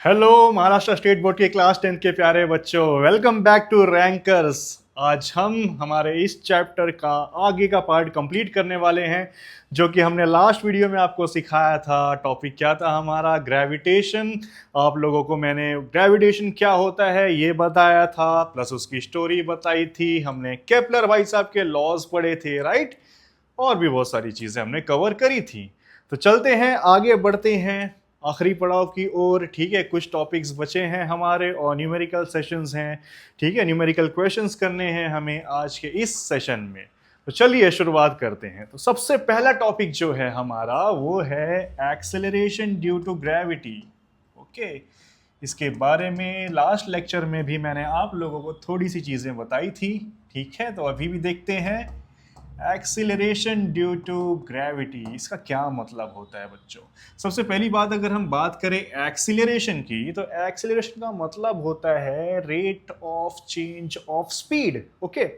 Hello Maharashtra state board के class 10 के प्यारे बच्चों, वेलकम बैक टू रैंकर्स। आज हम हमारे इस चैप्टर का आगे का पार्ट कंप्लीट करने वाले हैं, जो कि हमने लास्ट वीडियो में आपको सिखाया था। टॉपिक क्या था हमारा? ग्रेविटेशन। आप लोगों को मैंने ग्रेविटेशन क्या होता है ये बताया था, प्लस उसकी स्टोरी बताई थी। हमने केपलर भाई साहब के लॉज पढ़े थे, राइट? और भी बहुत सारी चीजें हमने कवर करी थी। तो चलते हैं, आगे बढ़ते हैं आखिरी पड़ाव की ओर। ठीक है, कुछ टॉपिक्स बचे हैं हमारे और न्यूमेरिकल सेशंस हैं। ठीक है, न्यूमेरिकल क्वेश्चंस करने हैं हमें आज के इस सेशन में। तो चलिए शुरुआत करते हैं। तो सबसे पहला टॉपिक जो है हमारा वो है acceleration due to gravity. Okay, इसके बारे में लास्ट लेक्चर में भी मैंने आप लोगों को थोड़ी सी चीजें बताई थी। ठीक है, तो अभी भी देखते हैं एक्सीलरेशन ड्यू टू ग्रेविटी, इसका क्या मतलब होता है बच्चों। सबसे पहली बात, अगर हम बात करें एक्सीलरेशन की, तो एक्सीलरेशन का मतलब होता है rate of change of speed. Okay,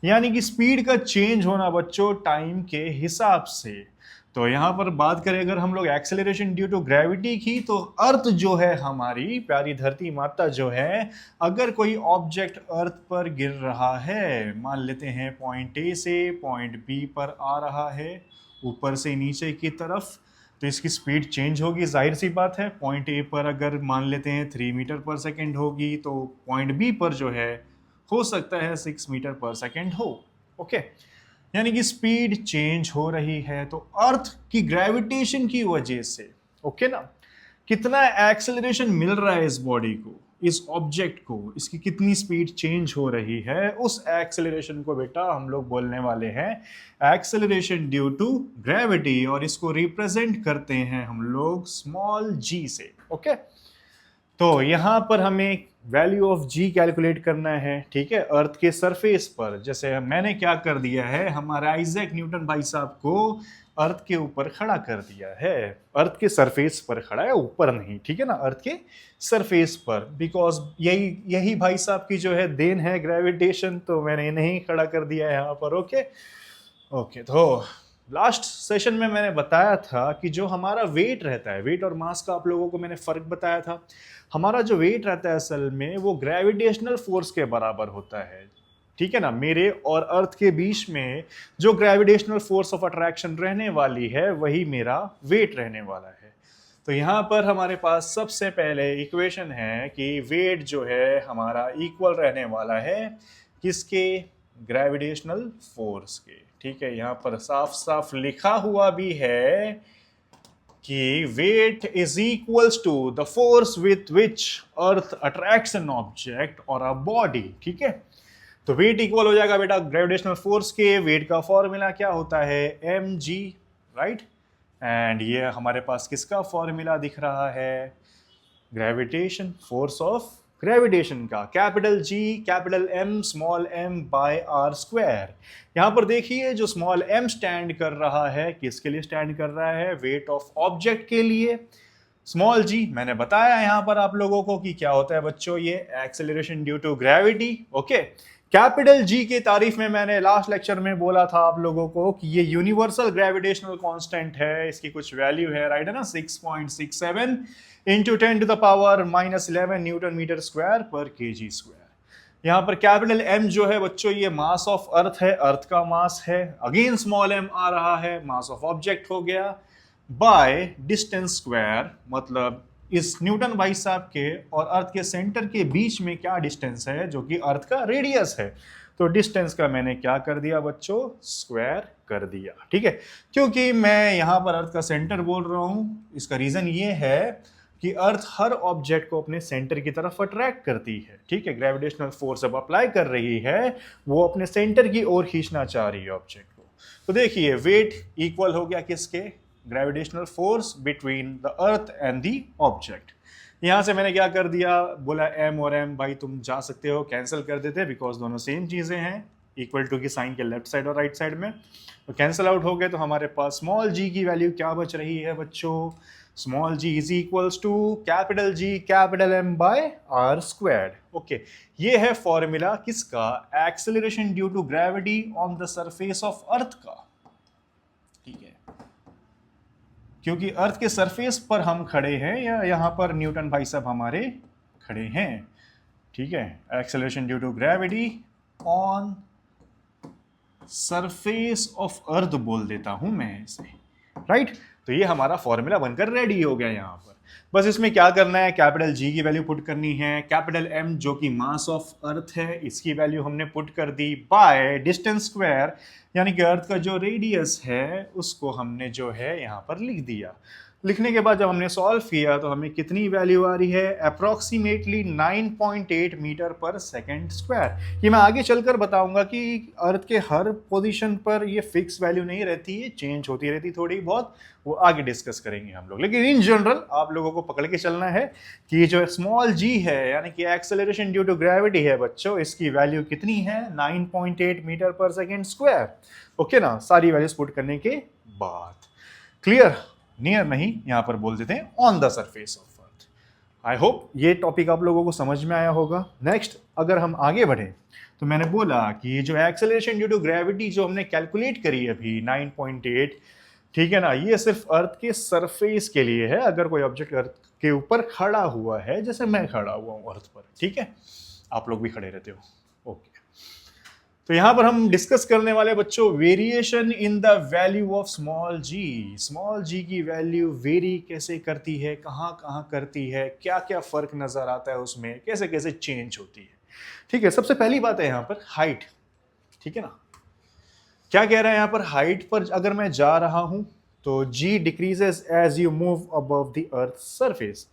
यानी कि स्पीड का चेंज होना बच्चों टाइम के हिसाब से। तो यहाँ पर बात करें अगर हम लोग एक्सेलरेशन ड्यू टू ग्रेविटी की, तो अर्थ जो है हमारी प्यारी धरती माता जो है, अगर कोई ऑब्जेक्ट अर्थ पर गिर रहा है, मान लेते हैं पॉइंट ए से पॉइंट बी पर आ रहा है ऊपर से नीचे की तरफ, तो इसकी स्पीड चेंज होगी। जाहिर सी बात है, पॉइंट ए पर अगर मान लेते हैं 3 मीटर पर सेकेंड होगी, तो पॉइंट बी पर जो है हो सकता है 6 मीटर पर सेकेंड हो। ओके, यानी कि स्पीड चेंज हो रही है। तो अर्थ की ग्रेविटेशन की वजह से, ओके ना, कितना एक्सेलरेशन मिल रहा है इस बॉडी को, इस ऑब्जेक्ट को, इसकी कितनी स्पीड चेंज हो रही है, उस एक्सेलरेशन को बेटा हम लोग बोलने वाले हैं एक्सेलरेशन ड्यू टू ग्रेविटी, और इसको रिप्रेजेंट करते हैं हम लोग स्मॉल जी से। ओके, तो यहां पर हमें वैल्यू ऑफ जी कैलकुलेट करना है। ठीक है, अर्थ के सरफेस पर, जैसे मैंने क्या कर दिया है, हमारे आइजैक न्यूटन भाई साहब को अर्थ के ऊपर खड़ा कर दिया है। अर्थ के सरफेस पर खड़ा है, ऊपर नहीं। ठीक है ना, अर्थ के सरफेस पर, बिकॉज यही यही भाई साहब की जो है देन है ग्रेविटेशन, तो मैंने इन्हें खड़ा कर दिया है यहाँ पर। ओके ओके, तो लास्ट सेशन में मैंने बताया था कि जो हमारा वेट रहता है, वेट और मास का आप लोगों को मैंने फर्क बताया था। हमारा जो वेट रहता है असल में वो ग्रेविटेशनल फोर्स के बराबर होता है। ठीक है ना, मेरे और अर्थ के बीच में जो ग्रेविटेशनल फोर्स ऑफ अट्रैक्शन रहने वाली है वही मेरा वेट रहने वाला है। तो यहाँ पर हमारे पास सबसे पहले इक्वेशन है कि वेट जो है हमारा इक्वल रहने वाला है किसके? ग्रेविटेशनल फोर्स के। ठीक है, यहाँ पर साफ साफ लिखा हुआ भी है कि weight is equals to the force with which earth attracts an object और अ बॉडी। ठीक है, तो वेट इक्वल हो जाएगा बेटा ग्रेविटेशनल फोर्स के। वेट का फॉर्मूला क्या होता है? M G, right. एंड ये हमारे पास किसका फॉर्मूला दिख रहा है? ग्रेविटेशन, फोर्स ऑफ ग्रेविटेशन का, capital G capital M small m by R square. यहां पर देखिए जो स्मॉल एम स्टैंड कर रहा है, किसके लिए स्टैंड कर रहा है? वेट ऑफ ऑब्जेक्ट के लिए। स्मॉल जी मैंने बताया यहां पर आप लोगों को कि क्या होता है बच्चों, ये acceleration due to gravity. Okay, capital G की तारीफ में मैंने लास्ट लेक्चर में बोला था आप लोगों को कि ये यूनिवर्सल ग्रेविटेशनल कांस्टेंट है, इसकी कुछ वैल्यू है, राइट है ना, 6.67 इंटू 10⁻⁻11 न्यूटन मीटर स्क्वायर पर केजी स्क्वायर। यहाँ पर कैपिटल एम जो है बच्चों ये मास ऑफ अर्थ है, अर्थ का मास है। अगेन स्मॉल एम आ रहा है, मास ऑफ ऑब्जेक्ट हो गया, बाय डिस्टेंस स्क्वायर, मतलब इस न्यूटन भाई साहब के और अर्थ के सेंटर के बीच में क्या डिस्टेंस है, जो कि अर्थ का रेडियस है। तो डिस्टेंस का मैंने क्या कर दिया बच्चों? स्क्वायर कर दिया। ठीक है, क्योंकि मैं यहां पर अर्थ का सेंटर बोल रहा हूं, इसका रीजन ये है कि अर्थ हर ऑब्जेक्ट को अपने सेंटर की तरफ अट्रैक्ट करती है। ठीक है, ग्रेविटेशनल फोर्स अब अप्लाई कर रही है, वो अपने सेंटर की ओर खींचना चाह रही है ऑब्जेक्ट को। तो देखिए वेट इक्वल हो गया किसके? Gravitational force between the earth and the object. यहां से मैंने क्या कर दिया, बोला एम और एम भाई तुम जा सकते हो कैंसिल कर देते, बिकॉज दोनों सेम चीजें हैं, इक्वल टू की साइन के लेफ्ट साइड और राइट साइड में, तो कैंसिल आउट हो गए। तो हमारे पास स्मॉल जी की वैल्यू क्या बच रही है बच्चों? Small g is equals to capital G capital M by R squared. Okay, ये है फॉर्मूला किसका? Acceleration due to gravity on the surface of earth का। ठीक है, क्योंकि अर्थ के सरफेस पर हम खड़े हैं या यहाँ पर न्यूटन भाई साहब हमारे खड़े हैं, ठीक है। Acceleration due to gravity on surface of earth बोल देता हूं मैं इसे, राइट। तो ये हमारा फॉर्मूला बनकर रेडी हो गया यहाँ पर। बस इसमें क्या करना है, कैपिटल जी की वैल्यू पुट करनी है, कैपिटल एम जो कि मास ऑफ अर्थ है इसकी वैल्यू हमने पुट कर दी, बाय डिस्टेंस स्क्वायर यानी कि अर्थ का जो रेडियस है उसको हमने जो है यहाँ पर लिख दिया। लिखने के बाद जब हमने सॉल्व किया तो हमें कितनी वैल्यू आ रही है, अप्रोक्सीमेटली 9.8 मीटर पर सेकेंड स्क्वायर। ये मैं आगे चलकर बताऊंगा कि अर्थ के हर पोजीशन पर ये फिक्स वैल्यू नहीं रहती है, चेंज होती रहती थोड़ी बहुत, वो आगे डिस्कस करेंगे हम लोग। लेकिन इन जनरल आप लोगों को पकड़ के चलना है कि ये जो स्मॉल जी है यानी कि एक्सेलरेशन ड्यू टू ग्रेविटी है बच्चों, इसकी वैल्यू कितनी है, 9.8 मीटर पर सेकेंड स्क्वायर। ओके ना, सारी वैल्यूज पुट करने के बाद क्लियर, नियर नहीं यहां पर बोल देते हैं on the surface of earth. I hope ये टॉपिक आप लोगों को समझ में आया होगा। नेक्स्ट अगर हम आगे बढ़े तो मैंने बोला कि ये जो एक्सेलरेशन ड्यू टू ग्रेविटी जो हमने कैलकुलेट करी अभी 9.8, ठीक है ना, ये सिर्फ अर्थ के सरफेस के लिए है। अगर कोई ऑब्जेक्ट अर्थ के ऊपर खड़ा हुआ है, जैसे मैं खड़ा हुआ हूं अर्थ पर, ठीक है, आप लोग भी खड़े रहते हो, ओके। तो यहां पर हम डिस्कस करने वाले बच्चों variation in the value of small G. Small G की वैल्यू वेरी कैसे करती है, कहां कहां करती है, क्या क्या फर्क नजर आता है उसमें, कैसे कैसे चेंज होती है, ठीक है। सबसे पहली बात है यहां पर हाइट, ठीक है ना। क्या कह रहा है यहां पर, हाइट पर अगर मैं जा रहा हूं तो G decreases as you move above the earth surface.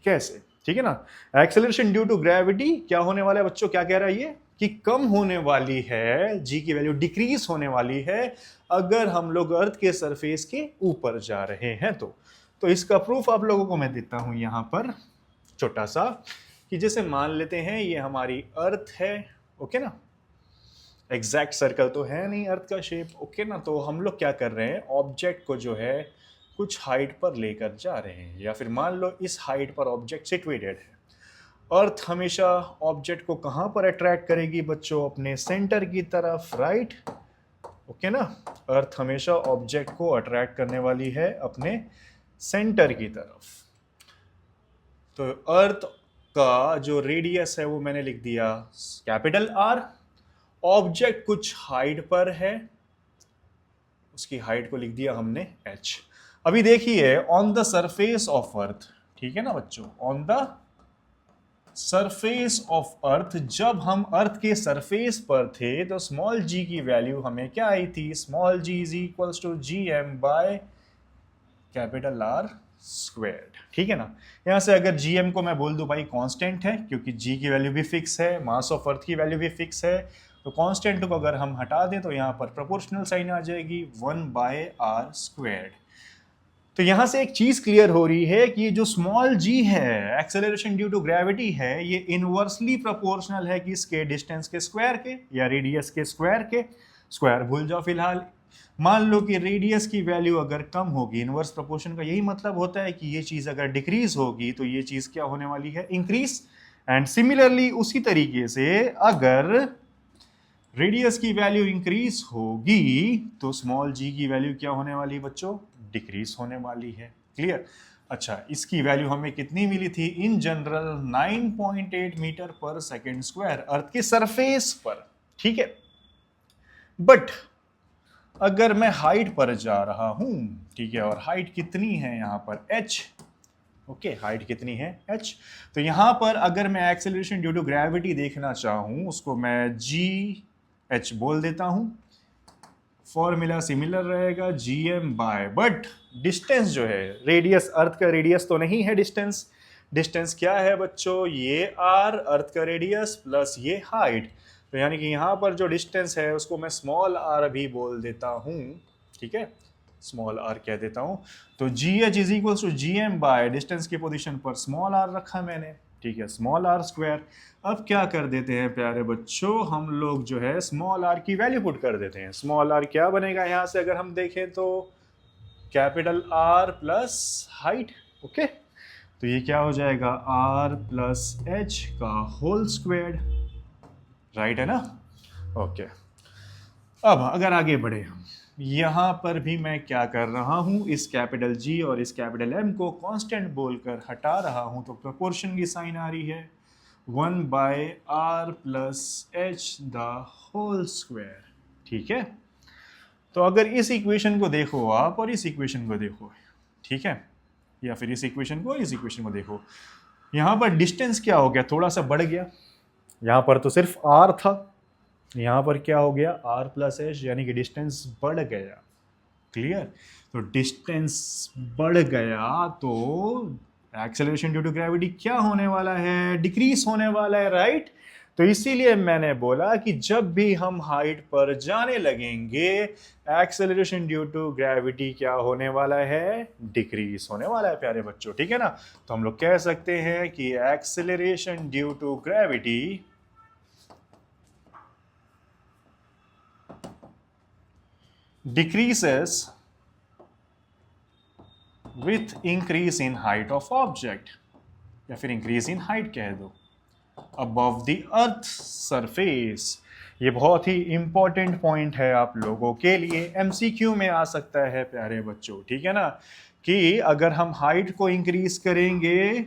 कैसे, ठीक है ना। एक्सेलरेशन ड्यू टू ग्रेविटी क्या होने वाला है बच्चों, क्या कह रहा है ये कि कम होने वाली है, जी की वैल्यू डिक्रीज होने वाली है अगर हम लोग अर्थ के सरफेस के ऊपर जा रहे हैं तो इसका प्रूफ आप लोगों को मैं देता हूं यहां पर छोटा सा, कि जैसे मान लेते हैं ये हमारी अर्थ है, ओके ना, एग्जैक्ट सर्कल तो है नहीं अर्थ का शेप, ओके ना। तो हम लोग क्या कर रहे हैं, ऑब्जेक्ट को जो है कुछ हाइट पर लेकर जा रहे हैं, या फिर मान लो इस हाइट पर ऑब्जेक्ट सिचुएटेड है। अर्थ हमेशा ऑब्जेक्ट को कहां पर अट्रैक्ट करेगी बच्चों, अपने सेंटर की तरफ, राइट, ओके ना। अर्थ हमेशा ऑब्जेक्ट को अट्रैक्ट करने वाली है अपने सेंटर की तरफ। तो अर्थ का जो रेडियस है वो मैंने लिख दिया कैपिटल आर, ऑब्जेक्ट कुछ हाइट पर है, उसकी हाइट को लिख दिया हमने h। अभी देखिए ऑन द सरफेस ऑफ अर्थ, ठीक है ना बच्चों, ऑन द सरफेस ऑफ अर्थ, जब हम अर्थ के सरफेस पर थे तो स्मॉल जी की वैल्यू हमें क्या आई थी, small g is equals to G M by capital R squared, ठीक है ना। यहां से अगर जी एम को मैं बोल दूं भाई कांस्टेंट है, क्योंकि जी की वैल्यू भी फिक्स है, मास ऑफ अर्थ की वैल्यू भी फिक्स है, तो कांस्टेंट को अगर हम हटा दें तो यहाँ पर प्रोपोर्शनल साइन आ जाएगी 1 बाय आर स्क्वायर्ड। तो यहां से एक चीज क्लियर हो रही है कि जो स्मॉल जी है, एक्सेलरेशन ड्यू टू ग्रेविटी है, ये इनवर्सली प्रोपोर्शनल है कि इसके डिस्टेंस के स्क्वायर के या रेडियस के स्क्वायर के। स्क्वायर भूल जाओ फिलहाल। मान लो कि रेडियस की वैल्यू अगर कम होगी, इनवर्स प्रोपोर्शन का यही मतलब होता है कि ये चीज अगर डिक्रीज होगी तो ये चीज क्या होने वाली है, इंक्रीज। एंड सिमिलरली उसी तरीके से अगर रेडियस की वैल्यू इंक्रीज होगी तो स्मॉल जी की वैल्यू क्या होने वाली है बच्चों, डिक्रीज होने वाली है। क्लियर। अच्छा, इसकी वैल्यू हमें कितनी मिली थी इन जनरल, 9.8 मीटर पर सेकेंड स्क्वायर अर्थ के सरफेस पर, ठीक है। बट अगर मैं हाइट पर जा रहा हूं, ठीक है, और हाइट कितनी है यहां पर h, ओके, हाइट कितनी है h, तो यहां पर अगर मैं एक्सेलरेशन ड्यू टू ग्रेविटी देखना चाहूं उसको मैं जी एच बोल देता हूं, फॉर्मूला सिमिलर रहेगा G M by, but distance जो है, रेडियस, अर्थ का रेडियस तो नहीं है डिस्टेंस, डिस्टेंस क्या है बच्चों, ये आर, अर्थ का रेडियस प्लस ये हाइट। तो यानी कि यहाँ पर जो डिस्टेंस है उसको मैं स्मॉल आर भी बोल देता हूँ, ठीक है, स्मॉल आर कह देता हूँ। तो g h is equal to G M by, distance की पोजीशन पर स्मॉल आर रखा मैंने, ठीक है, स्मॉल आर स्क्वायर। अब क्या कर देते हैं प्यारे बच्चों, हम लोग जो है स्मॉल आर की वैल्यू पुट कर देते हैं। स्मॉल आर क्या बनेगा यहाँ से अगर हम देखें तो capital R plus height, okay. तो ये क्या हो जाएगा, आर प्लस एच का होल स्क्वायर्ड, राइट है ना, ओके। अब अगर आगे बढ़े हम, यहां पर भी मैं क्या कर रहा हूं, इस कैपिटल जी और इस कैपिटल एम को कांस्टेंट बोलकर हटा रहा हूं, तो प्रोपोर्शन की साइन आ रही है 1/r+h² ठीक है। तो अगर इस इक्वेशन को देखो आप और इस इक्वेशन को देखो, ठीक है, या फिर इस इक्वेशन को और इस इक्वेशन को देखो, यहां पर डिस्टेंस क्या हो गया, थोड़ा सा बढ़ गया। यहां पर तो सिर्फ r था, यहां पर क्या हो गया r+h, यानी कि डिस्टेंस बढ़ गया। क्लियर? तो डिस्टेंस बढ़ गया तो एक्सेलरेशन ड्यू टू ग्रेविटी क्या होने वाला है, डिक्रीज होने वाला है, राइट। तो इसीलिए मैंने बोला कि जब भी हम हाइट पर जाने लगेंगे एक्सेलरेशन ड्यू टू ग्रेविटी क्या होने वाला है, डिक्रीज होने वाला है प्यारे बच्चों, ठीक है ना। तो हम लोग कह सकते हैं कि acceleration due to gravity decreases with increase in height of object, या फिर increase in height कह दो, above the earth surface। ये बहुत ही इंपॉर्टेंट पॉइंट है आप लोगों के लिए, एमसीक्यू में आ सकता है प्यारे बच्चों, ठीक है ना, कि अगर हम हाइट को इंक्रीज करेंगे,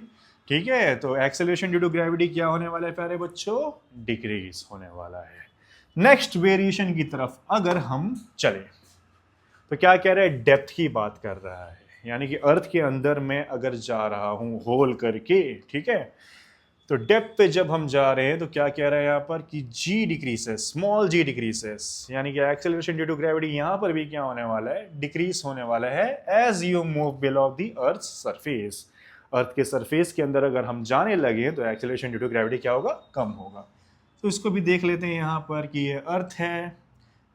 ठीक है, तो एक्सेलरेशन ड्यू टू ग्रेविटी क्या होने वाला है प्यारे बच्चों, डिक्रीज होने वाला है। नेक्स्ट वेरिएशन की तरफ अगर हम चले तो क्या कह रहा है, डेप्थ की बात कर रहा है, यानी कि अर्थ के अंदर मैं अगर जा रहा हूं होल करके, ठीक है, तो डेप्थ पे जब हम जा रहे हैं तो क्या कह रहा है यहां पर कि जी डिक्रीसेस, स्मॉल जी डिक्रीसेस, यानी कि एक्सेलरेशन ड्यू टू ग्रेविटी यहां पर भी क्या होने वाला है, डिक्रीज होने वाला है as you move below the earth surface. Earth के सरफेस के अंदर अगर हम जाने लगे तो एक्सेलरेशन ड्यू टू ग्रेविटी क्या होगा, कम होगा। तो इसको भी देख लेते हैं यहां पर कि ये अर्थ है,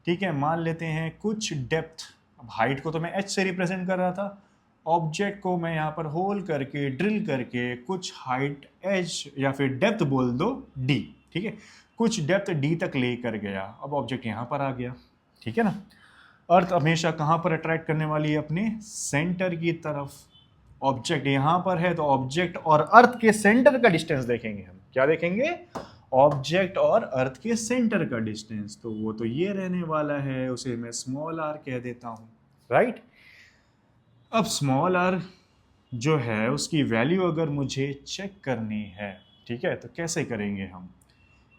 ठीक है, मान लेते हैं कुछ डेप्थ, अब हाइट को तो मैं h से रिप्रेजेंट कर रहा था, ऑब्जेक्ट को मैं यहाँ पर होल करके ड्रिल करके कुछ हाइट h या फिर डेप्थ बोल दो d, ठीक है, कुछ डेप्थ d तक लेकर गया, अब ऑब्जेक्ट यहाँ पर आ गया, ठीक है ना। अर्थ हमेशा कहाँ पर अट्रैक्ट करने वाली है, अपने सेंटर की तरफ। ऑब्जेक्ट यहाँ पर है तो ऑब्जेक्ट और अर्थ के सेंटर का डिस्टेंस देखेंगे हम, क्या देखेंगे, ऑब्जेक्ट और अर्थ के सेंटर का डिस्टेंस, तो वो तो ये रहने वाला है, उसे मैं स्मॉल r कह देता हूं, राइट। अब स्मॉल r जो है उसकी वैल्यू अगर मुझे चेक करनी है, ठीक है, तो कैसे करेंगे हम,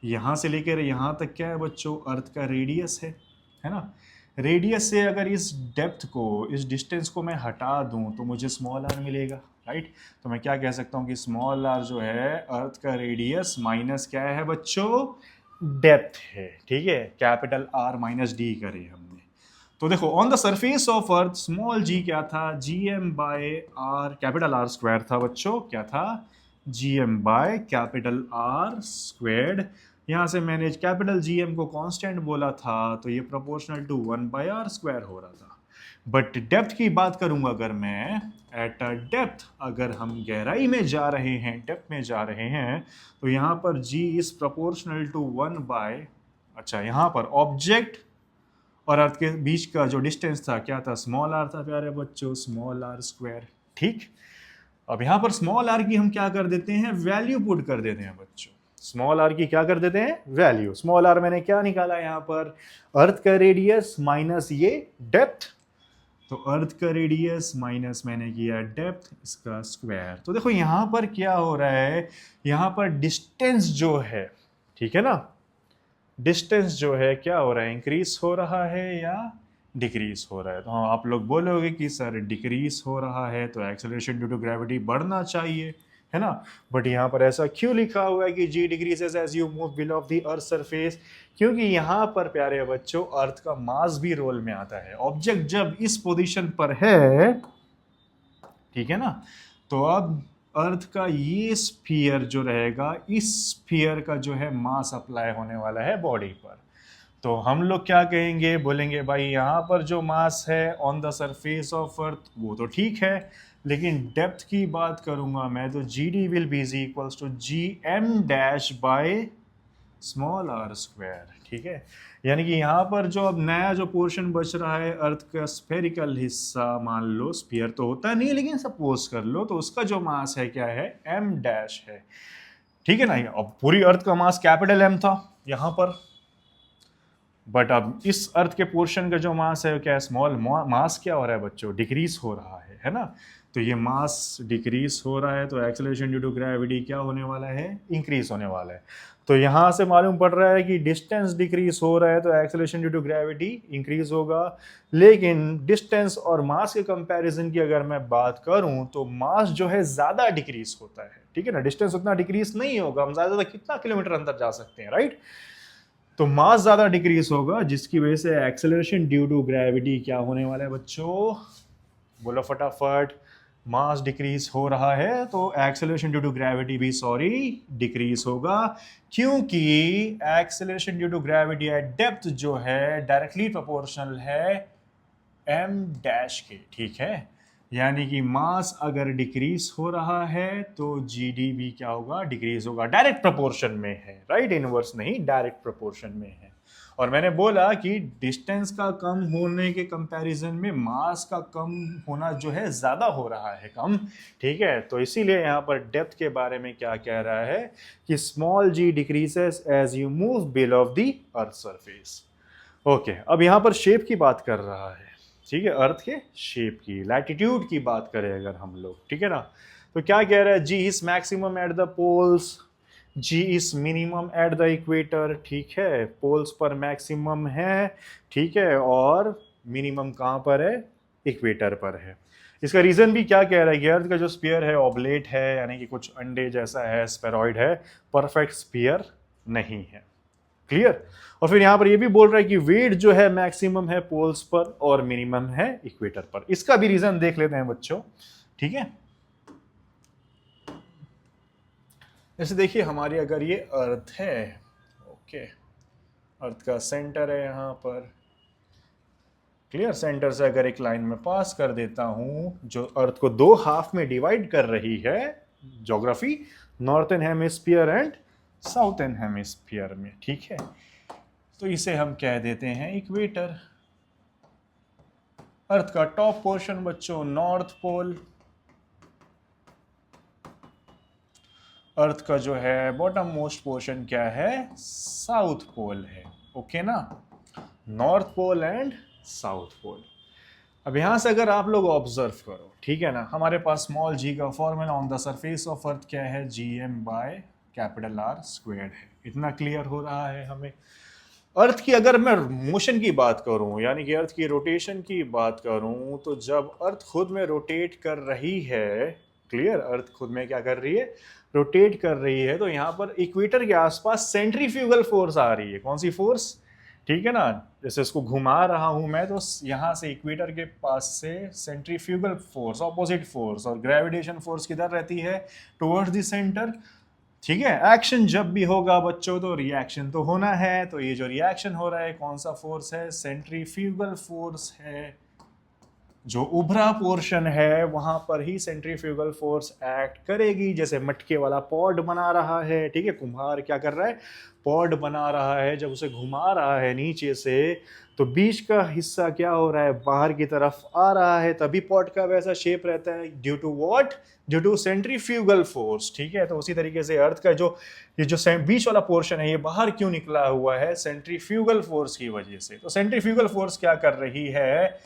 यहां से लेकर यहां तक क्या है बच्चों, अर्थ का रेडियस है ना। रेडियस से अगर इस डेप्थ को, इस डिस्टेंस को मैं हटा दूं तो मुझे स्मॉल r मिलेगा, राइट। तो मैं क्या कह सकता हूं कि स्मॉल r जो है अर्थ का रेडियस माइनस क्या है बच्चों, डेप्थ है, ठीक है, कैपिटल R माइनस डी करे हमने। तो देखो on the surface of earth small g क्या था, gm/r, कैपिटल R स्क्वायर था बच्चों, क्या था, gm/कैपिटल R स्क्वायर्ड। यहाँ से मैंने कैपिटल GM को कांस्टेंट बोला था तो ये प्रोपोर्शनल टू 1/r स्क्वायर हो रहा था। बट डेप्थ की बात करूंगा अगर मैं, एट अ डेप्थ, अगर हम गहराई में जा रहे हैं, डेप्थ में जा रहे हैं, तो यहाँ पर G इज प्रोपोर्शनल टू 1/, अच्छा यहाँ पर ऑब्जेक्ट और अर्थ के बीच का जो डिस्टेंस था क्या था, स्मॉल r था प्यारे बच्चों, स्मॉल r स्क्वायर, ठीक। अब यहाँ पर स्मॉल r की हम क्या कर देते हैं, वैल्यू पुट कर देते हैं बच्चों, स्मॉल r की क्या कर देते हैं, वैल्यू। स्मॉल r मैंने क्या निकाला यहाँ पर, अर्थ का रेडियस माइनस ये डेप्थ, तो अर्थ का रेडियस माइनस मैंने किया डेप्थ, इसका स्क्वायर। तो देखो यहाँ पर क्या हो रहा है, यहाँ पर डिस्टेंस जो है, ठीक है ना, डिस्टेंस जो है क्या हो रहा है, इंक्रीज हो रहा है या डिक्रीज हो रहा है। तो हाँ आप लोग बोलोगे कि सर डिक्रीज हो रहा है तो एक्सेलरेशन ड्यू टू ग्रेविटी बढ़ना चाहिए, है ना। बट यहाँ पर ऐसा क्यों लिखा हुआ है कि G decreases as you move below the earth surface, क्योंकि यहाँ पर प्यारे बच्चों अर्थ का मास भी रोल में आता है। ऑब्जेक्ट जब इस पोजीशन पर है, ठीक है ना, तो अब अर्थ का ये स्फीयर जो रहेगा, इस स्फीयर का जो है मास अप्लाई होने वाला है बॉडी पर। तो हम लोग क्या कहेंगे, बोलेंगे भाई यहाँ पर जो मास है ऑन द सरफेस ऑफ अर्थ वो तो ठीक है, लेकिन डेप्थ की बात करूंगा मैं तो g d will be equals to G M dash by small r square, ठीक है। यानी कि यहाँ पर जो अब नया जो पोर्शन बच रहा है अर्थ का स्फेरिकल हिस्सा, मान लो स्फीयर तो होता नहीं लेकिन सपोज कर लो, तो उसका जो मास है क्या है, m डैश है, ठीक है ना। अब पूरी अर्थ का मास कैपिटल M था यहाँ पर, बट अब इस अर्थ के पोर्शन का जो मास है क्या है, स्मॉल मास क्या हो रहा है बच्चों, डिक्रीज हो रहा है ना। तो ये मास डिक्रीज हो रहा है तो एक्सेलरेशन ड्यू टू ग्रेविटी क्या होने वाला है, इंक्रीज होने वाला है। तो यहाँ से मालूम पड़ रहा है कि डिस्टेंस डिक्रीज हो रहा है तो acceleration due to gravity increase होगा। लेकिन डिस्टेंस और मास के कंपैरिजन की अगर मैं बात करूं तो मास जो है ज्यादा डिक्रीज होता है, ठीक है ना। डिस्टेंस उतना डिक्रीज नहीं होगा, हम ज्यादा कितना किलोमीटर अंदर जा सकते हैं, राइट। तो मास ज्यादा डिक्रीज होगा जिसकी वजह से एक्सेलरेशन ड्यू टू ग्रेविटी क्या होने वाला है बच्चों, बोलो फटाफट। मास डिक्रीज हो रहा है तो एक्सेलरेशन ड्यू टू ग्रेविटी भी डिक्रीज होगा, क्योंकि acceleration due to gravity at depth जो है डायरेक्टली प्रोपोर्शनल है एम डैश के, ठीक है। यानी कि मास अगर डिक्रीज हो रहा है तो जीडी भी क्या होगा, डिक्रीज होगा। डायरेक्ट प्रोपोर्शन में है, राइट, इनवर्स नहीं, डायरेक्ट प्रोपोर्शन में है। और मैंने बोला कि डिस्टेंस का कम होने के कंपैरिजन में मास का कम होना जो है ज्यादा हो रहा है, कम, ठीक है। तो इसीलिए यहाँ पर डेप्थ के बारे में क्या कह रहा है कि small g decreases as you move below the earth surface. Okay, अब यहाँ पर शेप की बात कर रहा है, ठीक है, अर्थ के शेप की, लैटिट्यूड की बात करें अगर हम लोग, ठीक है ना। तो क्या कह रहा है, G is maximum at the poles, G is minimum at the equator, ठीक है। पोल्स पर मैक्सिमम है, ठीक है, और मिनिमम कहाँ पर है, इक्वेटर पर है। इसका रीजन भी क्या कह रहा है कि अर्थ का जो स्फीयर है ऑब्लेट है, यानी कि कुछ अंडे जैसा है, स्फेरॉइड है, परफेक्ट स्फीयर नहीं है, क्लियर। और फिर यहां पर ये भी बोल रहा है कि वेट जो है मैक्सिमम है पोल्स पर और मिनिमम है इक्वेटर पर। इसका भी रीजन देख लेते हैं बच्चों, ठीक है। जैसे देखिए हमारी अगर ये अर्थ है, ओके, अर्थ का सेंटर है यहां पर, क्लियर। सेंटर से अगर एक लाइन में पास कर देता हूं जो अर्थ को दो हाफ में डिवाइड कर रही है, geography, northern hemisphere and southern hemisphere में, ठीक है। तो इसे हम कह देते हैं इक्वेटर। अर्थ का टॉप पोर्शन बच्चों नॉर्थ पोल, अर्थ का जो है बॉटम मोस्ट पोर्शन क्या है, साउथ पोल है, ओके ना, north pole and south pole. अब यहां से अगर आप लोग ऑब्जर्व करो, ठीक है ना, हमारे पास स्मॉल जी का formula on the surface of earth क्या है, G M by capital R squared है। इतना क्लियर हो रहा है हमें। अर्थ की अगर मैं मोशन की बात करूं, यानी कि अर्थ की रोटेशन की बात करूं, तो जब अर्थ खुद में रोटेट कर रही है, क्लियर, अर्थ खुद में क्या कर रही है, रोटेट कर रही है, तो यहाँ पर इक्वेटर के आसपास सेंट्रीफ्यूगल फोर्स आ रही है। कौन सी फोर्स, ठीक है ना, जैसे इसको घुमा रहा हूं मैं तो यहाँ से इक्वेटर के पास से सेंट्रीफ्यूगल फोर्स, ऑपोजिट फोर्स, और ग्रेविटेशन फोर्स किधर रहती है, टुवर्ड्स द सेंटर, ठीक है। एक्शन जब भी होगा बच्चों तो रिएक्शन तो होना है, तो ये जो रिएक्शन हो रहा है कौन सा फोर्स है, सेंट्रीफ्यूगल फोर्स है। जो उभरा पोर्शन है वहां पर ही सेंट्रीफ्यूगल फोर्स एक्ट करेगी। जैसे मटके वाला पॉड बना रहा है, ठीक है, कुम्हार क्या कर रहा है, पॉड बना रहा है, जब उसे घुमा रहा है नीचे से तो बीच का हिस्सा क्या हो रहा है, बाहर की तरफ आ रहा है, तभी पॉड का वैसा शेप रहता है, due to what, due to centrifugal force, ठीक है। तो उसी तरीके से अर्थ का जो ये जो बीच वाला पोर्शन है ये बाहर क्यों निकला हुआ है, सेंट्रीफ्यूगल फोर्स की वजह से। तो सेंट्रीफ्यूगल फोर्स क्या कर रही है,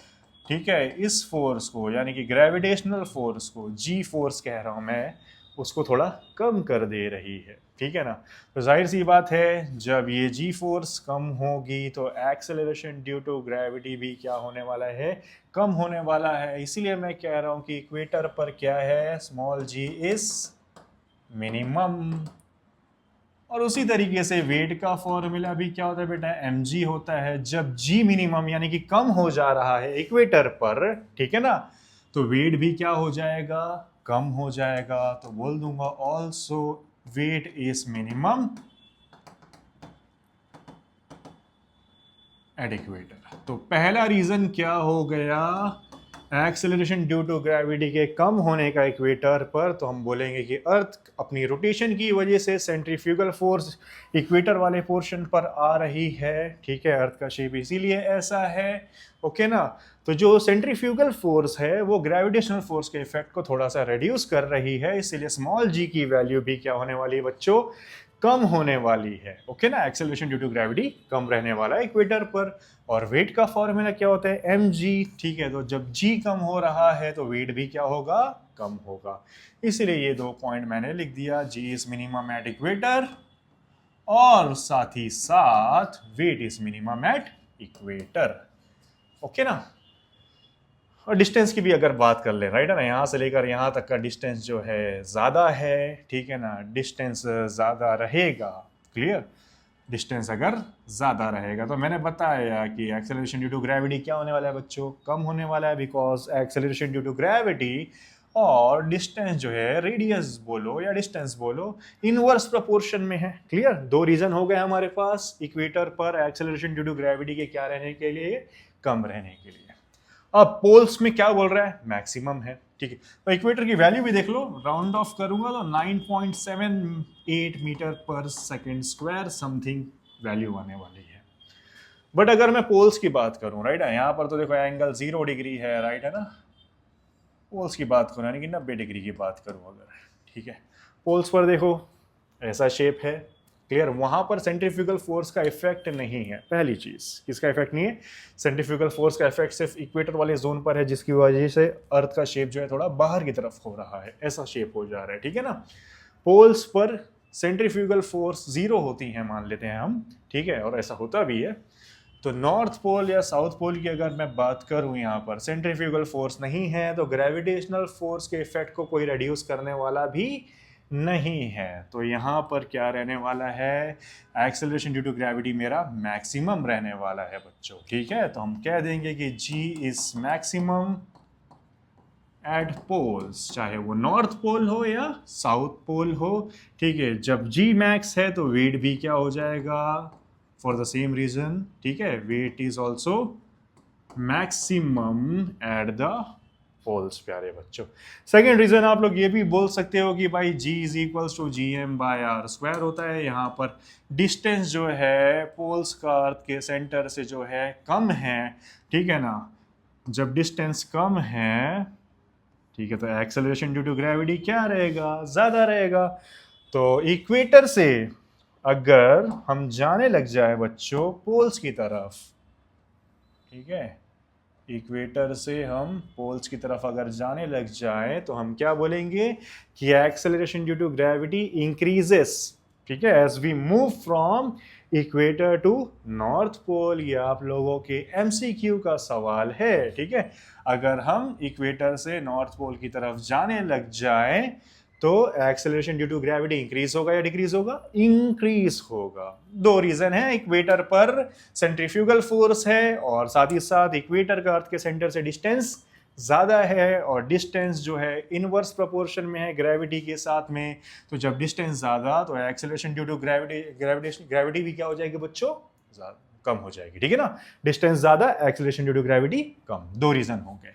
ठीक है, इस फोर्स को, यानी कि ग्रेविटेशनल फोर्स को, जी फोर्स कह रहा हूं मैं, उसको थोड़ा कम कर दे रही है, ठीक है ना। तो जाहिर सी बात है जब ये जी फोर्स कम होगी तो एक्सेलरेशन ड्यू टू ग्रेविटी भी क्या होने वाला है, कम होने वाला है। इसीलिए मैं कह रहा हूं कि इक्वेटर पर क्या है, स्मॉल जी इज मिनिमम। और उसी तरीके से वेट का फॉर्मूला भी क्या होता है बेटा, mg होता है। जब g मिनिमम यानी कि कम हो जा रहा है इक्वेटर पर, ठीक है ना, तो वेट भी क्या हो जाएगा, कम हो जाएगा। तो बोल दूंगा also weight is minimum at equator. तो पहला रीजन क्या हो गया, एक्सेलरेशन ड्यू टू ग्रेविटी के कम होने का इक्वेटर पर। तो हम बोलेंगे कि अर्थ अपनी रोटेशन की वजह से सेंट्रीफ्यूगल फोर्स इक्वेटर वाले पोर्शन पर आ रही है, ठीक है, अर्थ का शेप इसीलिए ऐसा है, ओके ना। तो जो सेंट्रीफ्यूगल फोर्स है वो ग्रेविटेशनल फोर्स के इफेक्ट को थोड़ा सा रिड्यूस कर रही है, इसीलिए स्मॉल जी की वैल्यू भी क्या होने वाली है बच्चों, कम होने वाली है। ओके ना, एक्सेलरेशन ड्यू टू ग्रेविटी कम रहने वाला है इक्वेटर पर। और वेट का फॉर्मूला क्या होता है, एम जी। ठीक है, तो जब जी कम हो रहा है तो वेट भी क्या होगा, कम होगा। इसीलिए ये 2 पॉइंट मैंने लिख दिया, g is minimum at equator और साथ ही साथ weight is minimum at equator. Okay ना। और डिस्टेंस की भी अगर बात कर ले, राइट है ना, यहाँ से लेकर यहाँ तक का डिस्टेंस जो है ज़्यादा है, ठीक है ना, डिस्टेंस ज़्यादा रहेगा। क्लियर, डिस्टेंस अगर ज़्यादा रहेगा तो मैंने बताया कि एक्सेलरेशन ड्यू टू ग्रेविटी क्या होने वाला है बच्चों, कम होने वाला है, because acceleration due to gravity और डिस्टेंस जो है, रेडियस बोलो या डिस्टेंस बोलो, इनवर्स प्रोपोर्शन में है। क्लियर, 2 रीजन हो गए हमारे पास इक्वेटर पर एक्सेलरेशन ड्यू टू ग्रेविटी के क्या रहने के लिए, कम रहने के लिए। अब पोल्स में क्या बोल रहा है, मैक्सिमम है। ठीक है, तो इक्वेटर की वैल्यू भी देख लो, राउंड ऑफ करूंगा तो 9.78 मीटर पर सेकेंड स्क्वायर समथिंग वैल्यू आने वाली है। बट अगर मैं पोल्स की बात करूं, राइट है, यहां पर तो देखो एंगल 0 डिग्री है, राइट है ना। पोल्स की बात करूं यानी कि 90 डिग्री की बात करूं अगर, ठीक है, पोल्स पर देखो ऐसा शेप है। क्लियर, वहां पर सेंट्रीफ्यूगल फोर्स का इफेक्ट नहीं है। पहली चीज, किसका इफेक्ट नहीं है, सेंट्रीफ्यूगल फोर्स का इफेक्ट सिर्फ इक्वेटर वाले जोन पर है, जिसकी वजह से अर्थ का शेप जो है थोड़ा बाहर की तरफ हो रहा है, ऐसा शेप हो जा रहा है। ठीक है ना, पोल्स पर सेंट्रीफ्यूगल फोर्स 0 होती है मान लेते हैं हम, ठीक है, और ऐसा होता भी है। तो नॉर्थ पोल या साउथ पोल की अगर मैं बात करूं, यहाँ पर सेंट्रीफ्यूगल फोर्स नहीं है, तो ग्रेविटेशनल फोर्स के इफेक्ट को कोई रिड्यूस करने वाला भी नहीं है। तो यहाँ पर क्या रहने वाला है, एक्सेलरेशन ड्यू टू ग्रेविटी मेरा मैक्सिमम रहने वाला है बच्चों। ठीक है, तो हम कह देंगे कि जी इज मैक्सिमम एट पोल्स, चाहे वो नॉर्थ पोल हो या साउथ पोल हो। ठीक है, जब जी मैक्स है तो वेट भी क्या हो जाएगा, फॉर द सेम रीजन, ठीक है, weight is also maximum at the poles प्यारे बच्चों। सेकेंड रीजन आप लोग ये भी बोल सकते हो कि भाई G is equals to G M by R square होता है। यहाँ पर डिस्टेंस जो है पोल्स का अर्थ के सेंटर से जो है कम है, ठीक है ना। जब डिस्टेंस कम है, ठीक है, तो एक्सेलरेशन ड्यू टू ग्रेविटी क्या रहेगा, ज़्यादा रहेगा। तो इक्वेटर से अगर हम जाने लग जाए बच्चों पोल्स की तरफ, ठीक है, इक्वेटर से हम पोल्स की तरफ अगर जाने लग जाए तो हम क्या बोलेंगे कि acceleration due to gravity increases, ठीक है, as we move from equator to north pole. ये आप लोगों के एमसीक्यू का सवाल है। ठीक है, अगर हम इक्वेटर से नॉर्थ पोल की तरफ जाने लग जाए तो acceleration due to gravity increase होगा या डिक्रीज होगा, इंक्रीज होगा। 2 रीजन है, इक्वेटर पर सेंट्रीफ्यूगल फोर्स है और साथ ही साथ इक्वेटर का अर्थ के सेंटर से डिस्टेंस ज़्यादा है, और डिस्टेंस जो है इनवर्स प्रोपोर्शन में है ग्रेविटी के साथ में। तो जब डिस्टेंस ज़्यादा तो एक्सेलरेशन ड्यू टू ग्रेविटी भी क्या हो जाएगी बच्चों, कम हो जाएगी। ठीक है ना, डिस्टेंस ज़्यादा, एक्सेलरेशन ड्यू टू ग्रेविटी कम, 2 रीजन होंगे।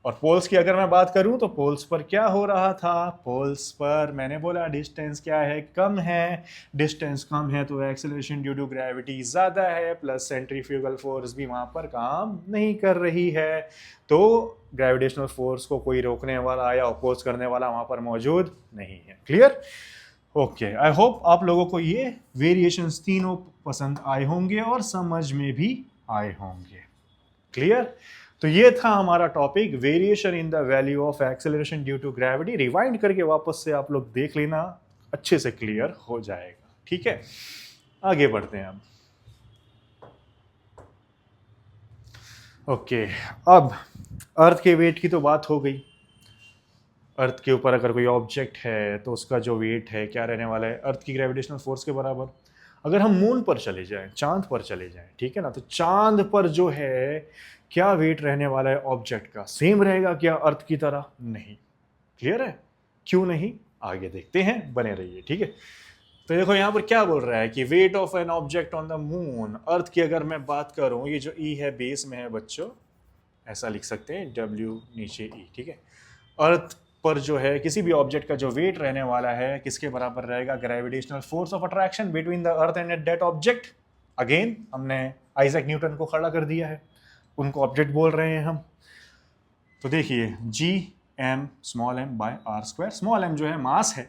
और पोल्स की अगर मैं बात करूं तो पोल्स पर क्या हो रहा था, पोल्स पर मैंने बोला डिस्टेंस क्या है, कम है। डिस्टेंस कम है तो एक्सेलरेशन ड्यू टू ग्रेविटी ज़्यादा है, प्लस सेंट्रीफ्यूगल फोर्स भी वहाँ पर काम नहीं कर रही है, तो ग्रेविटेशनल फोर्स को कोई रोकने वाला या अपोज करने वाला वहाँ पर मौजूद नहीं है। क्लियर, ओके, आई होप आप लोगों को ये वेरिएशंस तीनों पसंद आए होंगे और समझ में भी आए होंगे। क्लियर, तो ये था हमारा topic, variation in the value of acceleration due to gravity. Rewind करके वापस से आप लोग देख लेना, अच्छे से क्लियर हो जाएगा। ठीक है, आगे बढ़ते हैं अब। ओके, अब अर्थ के वेट की तो बात हो गई। अर्थ के ऊपर अगर कोई ऑब्जेक्ट है तो उसका जो वेट है क्या रहने वाला है, अर्थ की ग्रेविटेशनल फोर्स के बराबर। अगर हम मून पर चले जाएं, चांद पर चले जाएं, ठीक है ना, तो चांद पर जो है क्या वेट रहने वाला है ऑब्जेक्ट का, सेम रहेगा क्या अर्थ की तरह, नहीं। क्लियर है, क्यों नहीं, आगे देखते हैं, बने रहिए। ठीक है, तो देखो यहाँ पर क्या बोल रहा है कि weight of an object on the moon, earth की अगर मैं बात करूं, ये जो ई है बेस में है बच्चों, ऐसा लिख सकते हैं डब्ल्यू नीचे ई। ठीक है, अर्थ पर जो है किसी भी ऑब्जेक्ट का जो वेट रहने वाला है किसके बराबर रहेगा, gravitational force of attraction between the earth and that object. Again हमने आइजैक न्यूटन को खड़ा कर दिया है, उनको ऑब्जेक्ट बोल रहे हैं हम। तो देखिए G M small m by R square, small m जो है मास है,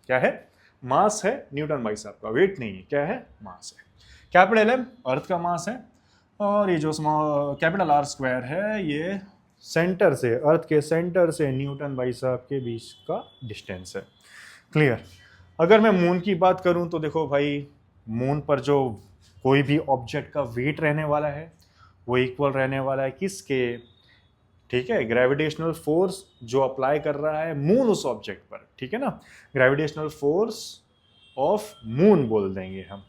क्या है, मास है न्यूटन बाई साहब का, वेट नहीं है, क्या है, मास है। कैपिटल एम अर्थ का मास है, और ये जो स्मॉल कैपिटल आर स्क्वायर है ये सेंटर से, अर्थ के सेंटर से न्यूटन बाई साहब के बीच का डिस्टेंस है। क्लियर। अगर मैं मून की बात करूं तो देखो भाई, मून पर जो कोई भी ऑब्जेक्ट का वेट रहने वाला है वो इक्वल रहने वाला है किसके, ठीक है, ग्रेविटेशनल फोर्स जो अप्लाई कर रहा है मून उस ऑब्जेक्ट पर, ठीक है ना, ग्रेविटेशनल फोर्स ऑफ मून बोल देंगे हम।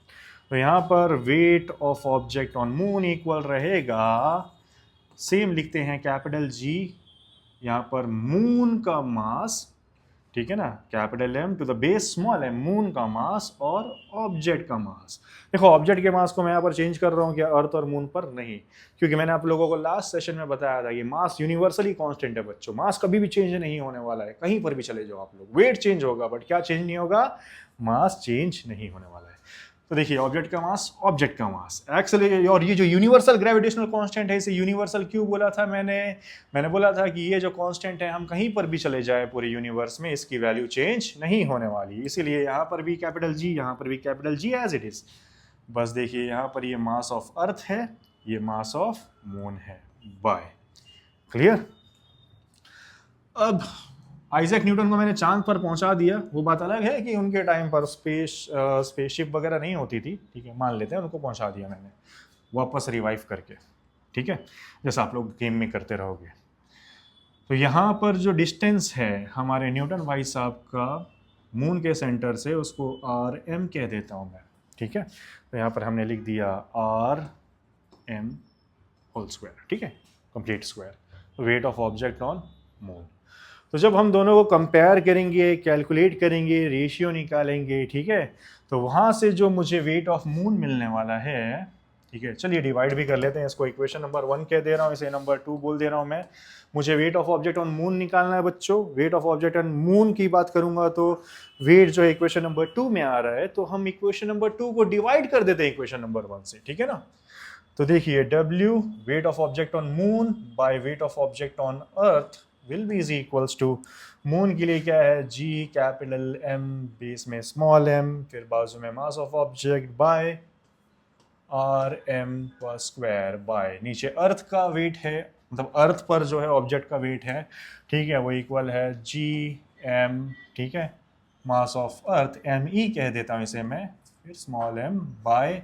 तो यहाँ पर wait of object on moon equal रहेगा, सेम लिखते हैं कैपिटल जी, यहाँ पर मून का मास, ठीक है ना, capital M to the base small m, moon का मास और ऑब्जेक्ट का मास। देखो ऑब्जेक्ट के मास को मैं यहाँ पर चेंज कर रहा हूँ क्या, अर्थ और मून पर नहीं, क्योंकि मैंने आप लोगों को लास्ट सेशन में बताया था ये मास यूनिवर्सली कांस्टेंट है बच्चों, मास कभी भी चेंज नहीं होने वाला है, कहीं पर भी चले जाओ आप लोग, वेट चेंज होगा बट क्या चेंज नहीं होगा, मास चेंज नहीं होने वाला है। तो देखिए ऑब्जेक्ट का मास, ऑब्जेक्ट का मास, एक्चुअली, और ये जो यूनिवर्सल ग्रेविटेशनल कांस्टेंट है इसे यूनिवर्सल क्यों बोला था मैंने बोला था कि ये जो कांस्टेंट है हम कहीं पर भी चले जाए पूरे यूनिवर्स में इसकी वैल्यू चेंज नहीं होने वाली, इसीलिए यहाँ पर भी कैपिटल जी, यहाँ पर भी capital G as it is. बस देखिए यहाँ पर ये मास ऑफ अर्थ है, ये मास ऑफ मून है, बाय। क्लियर। अब आइजैक न्यूटन को मैंने चांद पर पहुंचा दिया, वो बात अलग है कि उनके टाइम पर स्पेसशिप वगैरह नहीं होती थी, ठीक है, मान लेते हैं उनको पहुंचा दिया मैंने वापस रिवाइव करके, ठीक है, जैसा आप लोग गेम में करते रहोगे। तो यहाँ पर जो डिस्टेंस है हमारे न्यूटन भाई साहब का मून के सेंटर से, उसको आर एम कह देता हूँ मैं, ठीक है। तो यहाँ पर हमने लिख दिया आर एम होल स्क्वायर, ठीक है, complete square, wait of object on moon. तो जब हम दोनों को कंपेयर करेंगे, कैलकुलेट करेंगे, रेशियो निकालेंगे, ठीक है, तो वहाँ से जो मुझे वेट ऑफ मून मिलने वाला है, ठीक है, चलिए डिवाइड भी कर लेते हैं इसको, इक्वेशन नंबर 1 कह दे रहा हूँ, इसे नंबर 2 बोल दे रहा हूँ मैं। मुझे wait of object on moon निकालना है बच्चों, wait of object on moon की बात करूंगा तो वेट जो है इक्वेशन नंबर 2 में आ रहा है, तो हम इक्वेशन नंबर 2 को डिवाइड कर देते हैं इक्वेशन नंबर 1 से, ठीक है ना। तो देखिए W weight of object on moon by weight of object on earth will be is equals to, moon के लिए क्या है, G कैपिटल M बेस में स्मॉल m, फिर बाजू में mass of object by R M का स्क्वायर बाय नीचे अर्थ का वेट है, मतलब अर्थ पर जो है ऑब्जेक्ट का वेट है, ठीक है, वो इक्वल है G M, ठीक है, मास ऑफ अर्थ ME कह देता हूँ इसे मैं, फिर small m by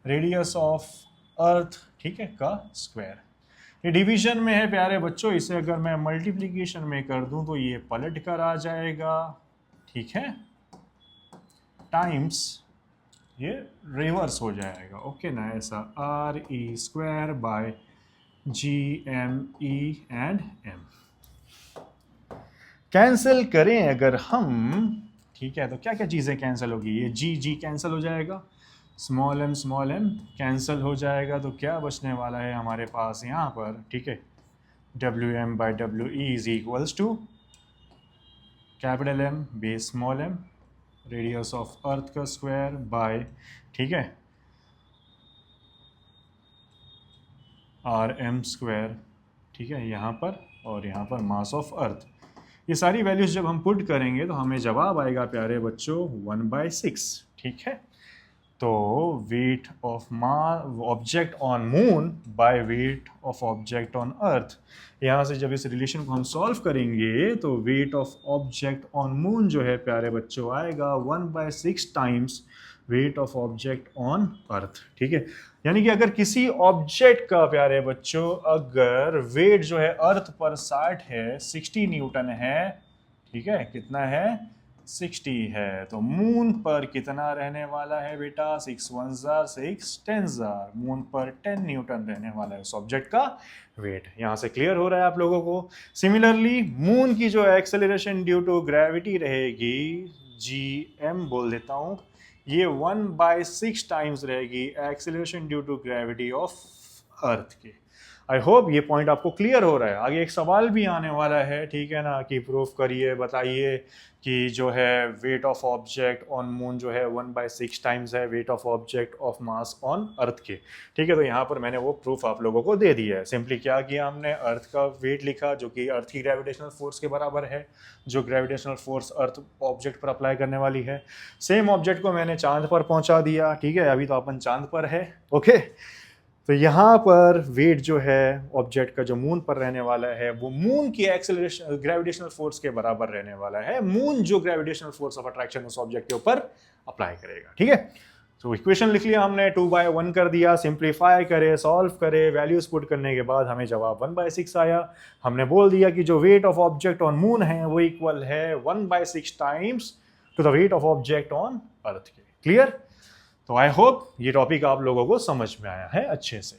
radius of अर्थ, ठीक है, का स्क्वायर। ये डिवीजन में है प्यारे बच्चों, इसे अगर मैं मल्टीप्लिकेशन में कर दूं तो ये पलट कर आ जाएगा, ठीक है, टाइम्स ये रिवर्स हो जाएगा, ओके ना, ऐसा R E square by G M E and M. Cancel करें अगर हम, ठीक है, तो क्या क्या चीज़ें कैंसिल होगी, ये जी जी कैंसिल हो जाएगा, स्मॉल एम कैंसिल हो जाएगा, तो क्या बचने वाला है हमारे पास यहाँ पर, ठीक है, W M by W E is equals to capital M base small m radius of earth का स्क्वायर बाय, ठीक है, आर एम स्क्वायर, ठीक है, यहाँ पर और यहाँ पर मास ऑफ अर्थ। ये सारी वैल्यूज जब हम पुट करेंगे तो हमें जवाब आएगा प्यारे बच्चों 1/6, ठीक है। तो weight of object on moon by weight of object on अर्थ, यहाँ से जब इस रिलेशन को हम सॉल्व करेंगे तो weight of object on moon जो है प्यारे बच्चों आएगा 1/6 times wait of object on अर्थ, ठीक है। यानी कि अगर किसी ऑब्जेक्ट का प्यारे बच्चों अगर वेट जो है अर्थ पर 60 है, 60 न्यूटन है, ठीक है, कितना है, 60 है, तो मून पर कितना रहने वाला है बेटा, 6 1 6 10, मून पर 10 न्यूटन रहने वाला है उस ऑब्जेक्ट का वेट। यहां से क्लियर हो रहा है आप लोगों को। सिमिलरली मून की जो एक्सेलरेशन ड्यू टू ग्रेविटी रहेगी, GM बोल देता हूं, ये 1/6 टाइम्स रहेगी acceleration due to gravity of earth के। आई होप ये पॉइंट आपको क्लियर हो रहा है। आगे एक सवाल भी आने वाला है, ठीक है ना, कि प्रूफ करिए, बताइए कि जो है wait of object on moon जो है 1/6 टाइम्स है wait of object of mass on earth के। ठीक है, तो यहाँ पर मैंने वो प्रूफ आप लोगों को दे दिया है। सिंपली क्या किया हमने, अर्थ का वेट लिखा जो कि अर्थ की ग्रेविटेशनल फोर्स के बराबर है, जो ग्रेविटेशनल फोर्स अर्थ ऑब्जेक्ट पर अप्लाई करने वाली है। सेम ऑब्जेक्ट को मैंने चांद पर पहुंचा दिया, ठीक है, अभी तो अपन चांद पर है। ओके, तो यहाँ पर वेट जो है ऑब्जेक्ट का जो मून पर रहने वाला है वो मून की एक्सेलरेशन ग्रेविटेशनल फोर्स के बराबर रहने वाला है। मून जो ग्रेविटेशनल फोर्स ऑफ अट्रैक्शन उस ऑब्जेक्ट के ऊपर अप्लाई करेगा, ठीक है। तो इक्वेशन लिख लिया हमने, 2/1 कर दिया, सिंप्लीफाई करे, सॉल्व करे, वैल्यूज पुट करने के बाद हमें जवाब 1/6 आया। हमने बोल दिया कि जो weight of object on moon है वो इक्वल है 1/6 times to the weight of object on earth के। क्लियर? तो आई होप ये टॉपिक आप लोगों को समझ में आया है अच्छे से।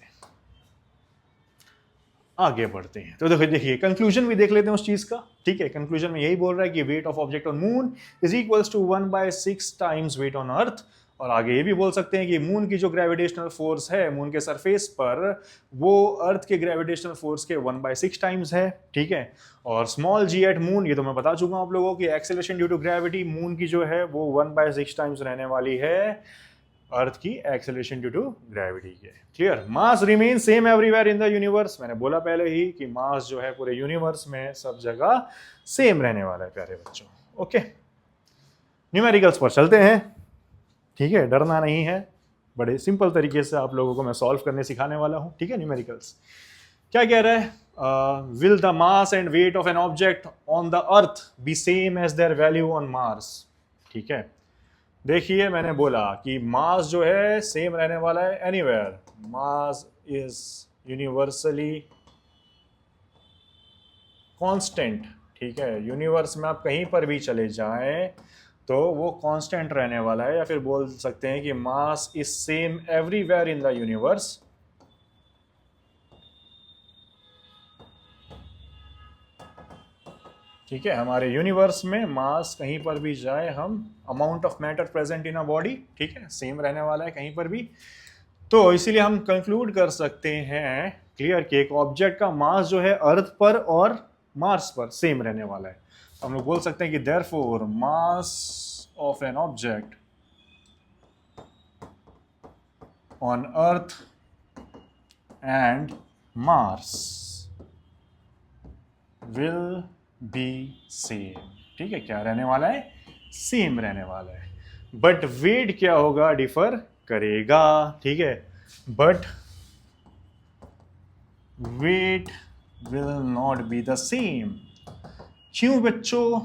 आगे बढ़ते हैं, तो देखिए कंक्लूजन भी देख लेते हैं उस चीज का, ठीक है। कंक्लूजन में यही बोल रहा है कि weight of object on moon is equals to 1/6 times weight on earth. और आगे ये भी बोल सकते हैं कि मून की जो ग्रेविटेशनल फोर्स है मून के सरफेस पर वो अर्थ के ग्रेविटेशनल फोर्स के 1/6 टाइम्स है, ठीक है। और स्मॉल जी एट मून, ये तो मैं बता चुका हूं आप लोगों की, acceleration due to gravity moon की जो है वो 1/6 टाइम्स रहने वाली है अर्थ की एक्सेलरेशन ड्यू टू ग्रेविटी के। Clear? Mass remain same everywhere in the universe, मैंने बोला पहले ही कि मास जो है पूरे यूनिवर्स में सब जगह सेम रहने वाला है प्यारे बच्चों। ओके, न्यूमेरिकल्स पर चलते हैं, ठीक है, डरना नहीं है, बड़े सिंपल तरीके से आप लोगों को मैं सॉल्व करने सिखाने वाला हूं, ठीक है। न्यूमेरिकल्स क्या कह रहा है, will the mass and weight of an object on the earth be same as their value on Mars. ठीक है, देखिए मैंने बोला कि मास जो है सेम रहने वाला है anywhere, mass is universally constant, ठीक है। यूनिवर्स में आप कहीं पर भी चले जाएं तो वो कांस्टेंट रहने वाला है, या फिर बोल सकते हैं कि mass is same everywhere in the universe. ठीक है, हमारे यूनिवर्स में मास कहीं पर भी जाए हम, amount of matter present in a body, ठीक है, सेम रहने वाला है कहीं पर भी। तो इसीलिए हम कंक्लूड कर सकते हैं, क्लियर, कि एक ऑब्जेक्ट का मास जो है अर्थ पर और मार्स पर सेम रहने वाला है। हम लोग बोल सकते हैं कि therefore mass of an object on earth and Mars will be same. ठीक है, क्या रहने वाला है? सेम रहने वाला है। बट वेट क्या होगा? डिफर करेगा, ठीक है। But weight will not be the same. क्यों बच्चों?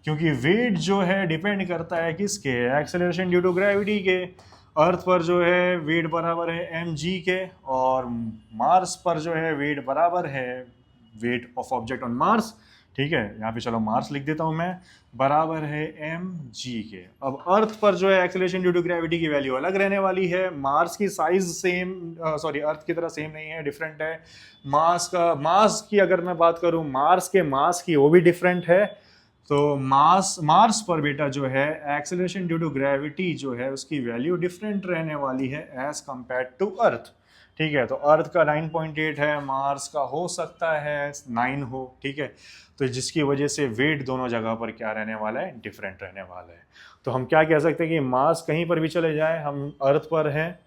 क्योंकि वेट जो है डिपेंड करता है किसके? एक्सेलरेशन ड्यू टू ग्रेविटी के। अर्थ पर जो है वेट बराबर है mg के, और मार्स पर जो है वेट बराबर है wait of object on Mars, ठीक है। यहाँ पे चलो मार्स लिख देता हूँ मैं, बराबर है mg के। अब अर्थ पर जो है एक्सेलरेशन ड्यू टू ग्रेविटी की वैल्यू अलग रहने वाली है। मार्स की साइज सेम, सॉरी, अर्थ की तरह सेम नहीं है, डिफरेंट है। मास की अगर मैं बात करूँ, मार्स के मास की, वो भी डिफरेंट है। तो मार्स पर बेटा जो है एक्सेलरेशन ड्यू टू ग्रेविटी जो है उसकी वैल्यू डिफरेंट रहने वाली है एज कंपेयर टू अर्थ, ठीक है। तो अर्थ का 9.8 है, मार्स का हो सकता है 9 हो, ठीक है। तो जिसकी वजह से वेट दोनों जगह पर क्या रहने वाला है? डिफरेंट रहने वाला है। तो हम क्या कह सकते हैं कि मास कहीं पर भी चले जाए, हम अर्थ पर हैं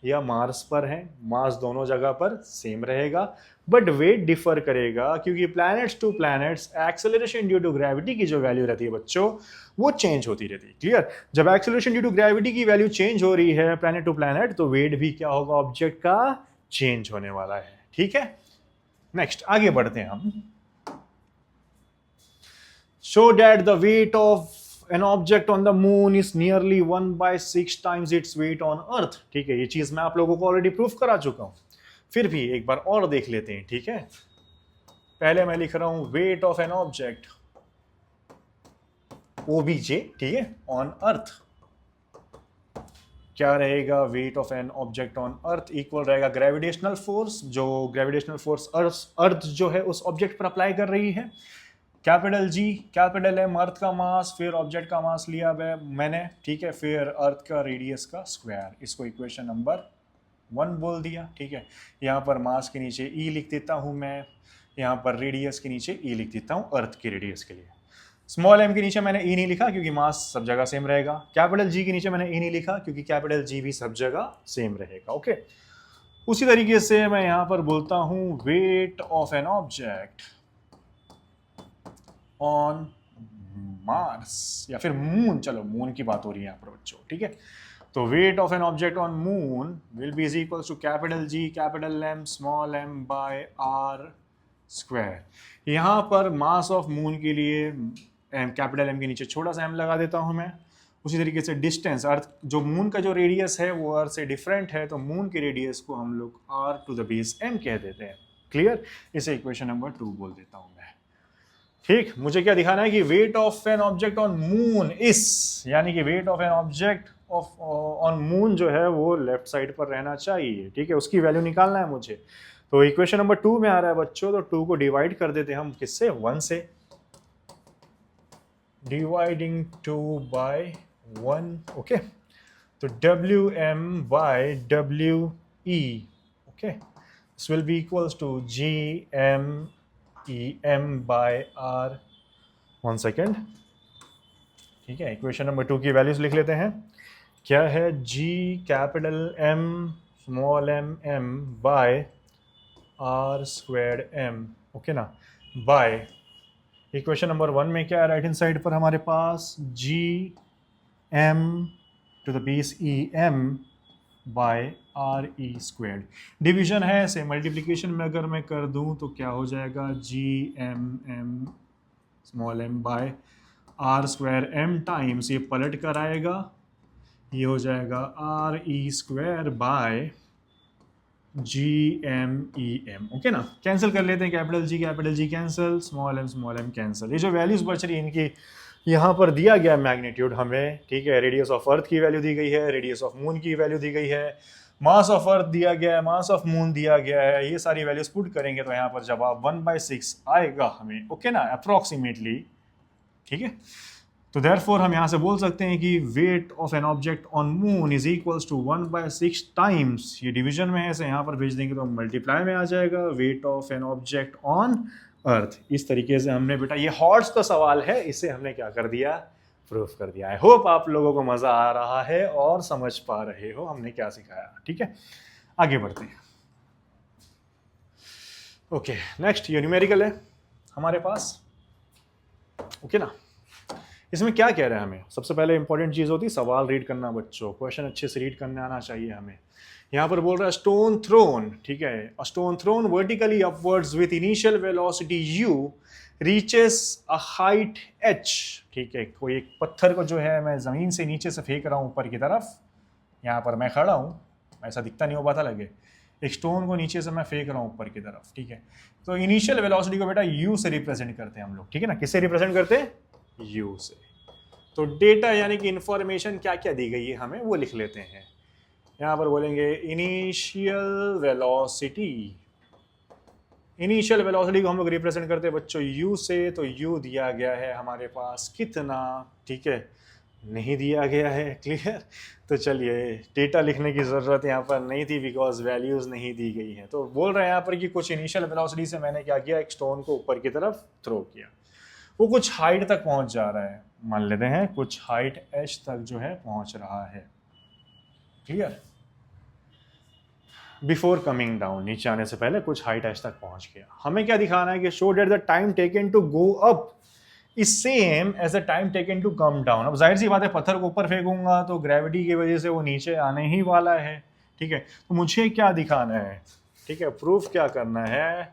या मार्स पर हैं, मास दोनों जगह पर सेम रहेगा, बट वेट डिफर करेगा, क्योंकि planets to planets acceleration due to gravity की जो वैल्यू रहती है बच्चों वो चेंज होती रहती है। क्लियर? जब एक्सेलरेशन ड्यू टू ग्रेविटी की वैल्यू चेंज हो रही है प्लैनेट टू प्लैनेट, तो वेट भी क्या होगा? ऑब्जेक्ट का चेंज होने वाला है, ठीक है। नेक्स्ट आगे बढ़ते हैं हम। Show that the weight of an object on the moon is nearly 1/6 times its weight on earth। ठीक है, ये चीज मैं आप लोगों को ऑलरेडी प्रूफ करा चुका हूं, फिर भी एक बार और देख लेते हैं, ठीक है। पहले मैं लिख रहा हूं wait of an object OBJ, ठीक है, ऑन अर्थ। क्या रहेगा? Wait of an object on earth equal रहेगा ग्रेविटेशनल फोर्स, जो ग्रेविटेशनल फोर्स अर्थ जो है उस ऑब्जेक्ट पर अप्लाई कर रही है, कैपिटल G, कैपिटल M अर्थ का मास, फिर ऑब्जेक्ट का मास लिया मैंने, ठीक है, फिर अर्थ का रेडियस का स्क्वायर। इसको इक्वेशन नंबर 1 बोल दिया, ठीक है। यहाँ पर मास के नीचे ई लिख देता हूँ मैं, यहाँ पर रेडियस के नीचे ई लिख देता हूँ अर्थ के रेडियस के लिए। स्मॉल एम के नीचे मैंने ई नहीं लिखा क्योंकि मास सब जगह सेम रहेगा। कैपिटल जी के नीचे मैंने ई नहीं लिखा क्योंकि कैपिटल जी भी सब जगह सेम रहेगा, ओके। उसी तरीके से मैं यहाँ पर बोलता हूँ wait of an object on Mars या फिर मून, चलो मून की बात हो रही है यहाँ पर बच्चों, ठीक है। तो weight of an object on moon will be is equal to capital G capital M small m by R square. यहाँ पर मास ऑफ मून के लिए कैपिटल एम के नीचे छोटा सा एम लगा देता हूँ मैं। उसी तरीके से डिस्टेंस, अर्थ जो मून का जो रेडियस है वो अर्थ से डिफरेंट है, तो मून के रेडियस को हम लोग R to the base M कह देते हैं। क्लियर, इसे इक्वेशन नंबर 2 बोल देता हूँ मैं, ठीक। मुझे क्या दिखाना है कि weight of an object on moon इस, यानी कि weight of an object of on moon जो है वो लेफ्ट साइड पर रहना चाहिए, ठीक है। उसकी वैल्यू निकालना है मुझे। तो इक्वेशन नंबर 2 में आ रहा है बच्चों, तो 2 को डिवाइड कर देते हैं हम किससे, 1 से। Dividing 2 by 1, okay. तो W M by W E, okay, this will be equals to G M E M by R. 1 second, ठीक है। इक्वेशन नंबर 2 की वैल्यूज लिख लेते हैं। क्या है, G capital M small M M by R squared M, okay ना, by equation number 1 में क्या है, राइट हैंड साइड पर हमारे पास G M to the base E M by R E squared. Division है ऐसे, मल्टीप्लिकेशन में अगर मैं कर दूं तो क्या हो जाएगा, G M M small m by R square M times, ये पलट कर आएगा, ये हो जाएगा R E square by G M E M, okay ना। कैंसिल कर लेते हैं, capital G cancel, small m cancel. ये जो वैल्यूज बच रही है इनकी, यहाँ पर दिया गया मैग्नीट्यूड हमें, ठीक है। रेडियस ऑफ अर्थ की वैल्यू दी गई है, रेडियस ऑफ मून की वैल्यू दी गई है, मास ऑफ अर्थ दिया गया है, मास ऑफ मून दिया गया है। ये सारी वैल्यूज पुट करेंगे तो यहाँ पर जवाब 1/6 आएगा हमें, ओके ना, अप्रोक्सीमेटली, ठीक है। तो देयरफॉर हम यहाँ से बोल सकते हैं कि weight of an object on moon is equals to 1/6 times, ये डिवीजन में है, इसे यहाँ पर भेज देंगे तो मल्टीप्लाई में आ जाएगा, wait of an object on अर्थ। इस तरीके से हमने बेटा, ये हॉट्स का सवाल है, इसे हमने क्या कर दिया, प्रूफ कर दिया। आई होप आप लोगों को मजा आ रहा है और समझ पा रहे हो हमने क्या सिखाया, ठीक है। आगे बढ़ते हैं, ओके। नेक्स्ट ये न्यूमेरिकल है हमारे पास, ओके ना। इसमें क्या कह रहा है हमें, सबसे पहले इंपॉर्टेंट चीज होती है सवाल रीड करना बच्चों, क्वेश्चन अच्छे से रीड करने आना चाहिए हमें। यहाँ पर बोल रहा है स्टोन थ्रोन, ठीक है, a stone thrown vertically upwards with initial velocity u reaches a height h, ठीक है। कोई एक पत्थर को जो है मैं जमीन से नीचे से फेंक रहा हूँ ऊपर की तरफ, यहाँ पर मैं खड़ा हूँ, ऐसा दिखता नहीं हो, पता लगे, एक स्टोन को नीचे से मैं फेंक रहा हूँ ऊपर की तरफ, ठीक है। तो इनिशियल वेलोसिटी को बेटा u से रिप्रेजेंट करते हैं हम लोग, ठीक है ना। किससे रिप्रेजेंट करते हैं, u से। तो डेटा यानी कि इंफॉर्मेशन क्या क्या दी गई है हमें वो लिख लेते हैं। यहाँ पर बोलेंगे इनिशियल वेलोसिटी, इनिशियल वेलोसिटी को हम लोग रिप्रेजेंट करते हैं बच्चों u से, तो u दिया गया है हमारे पास कितना, ठीक है, नहीं दिया गया है, क्लियर। तो चलिए डेटा लिखने की ज़रूरत यहाँ पर नहीं थी बिकॉज वैल्यूज़ नहीं दी गई हैं। तो बोल रहे हैं यहाँ पर कि कुछ इनिशियल वेलोसिटी से मैंने क्या किया, एक स्टोन को ऊपर की तरफ थ्रो किया, वो कुछ हाइट तक पहुँच जा रहा है, मान लेते हैं कुछ हाइट h तक जो है पहुँच रहा है, क्लियर। बिफोर कमिंग डाउन, नीचे आने से पहले कुछ हाइट h तक पहुँच गया। हमें क्या दिखाना है कि show that the time taken to go up is same as the time taken to come down. अब जाहिर सी बात है, पत्थर को ऊपर फेंकूंगा तो ग्रेविटी की वजह से वो नीचे आने ही वाला है, ठीक है। तो मुझे क्या दिखाना है, ठीक है, प्रूफ क्या करना है,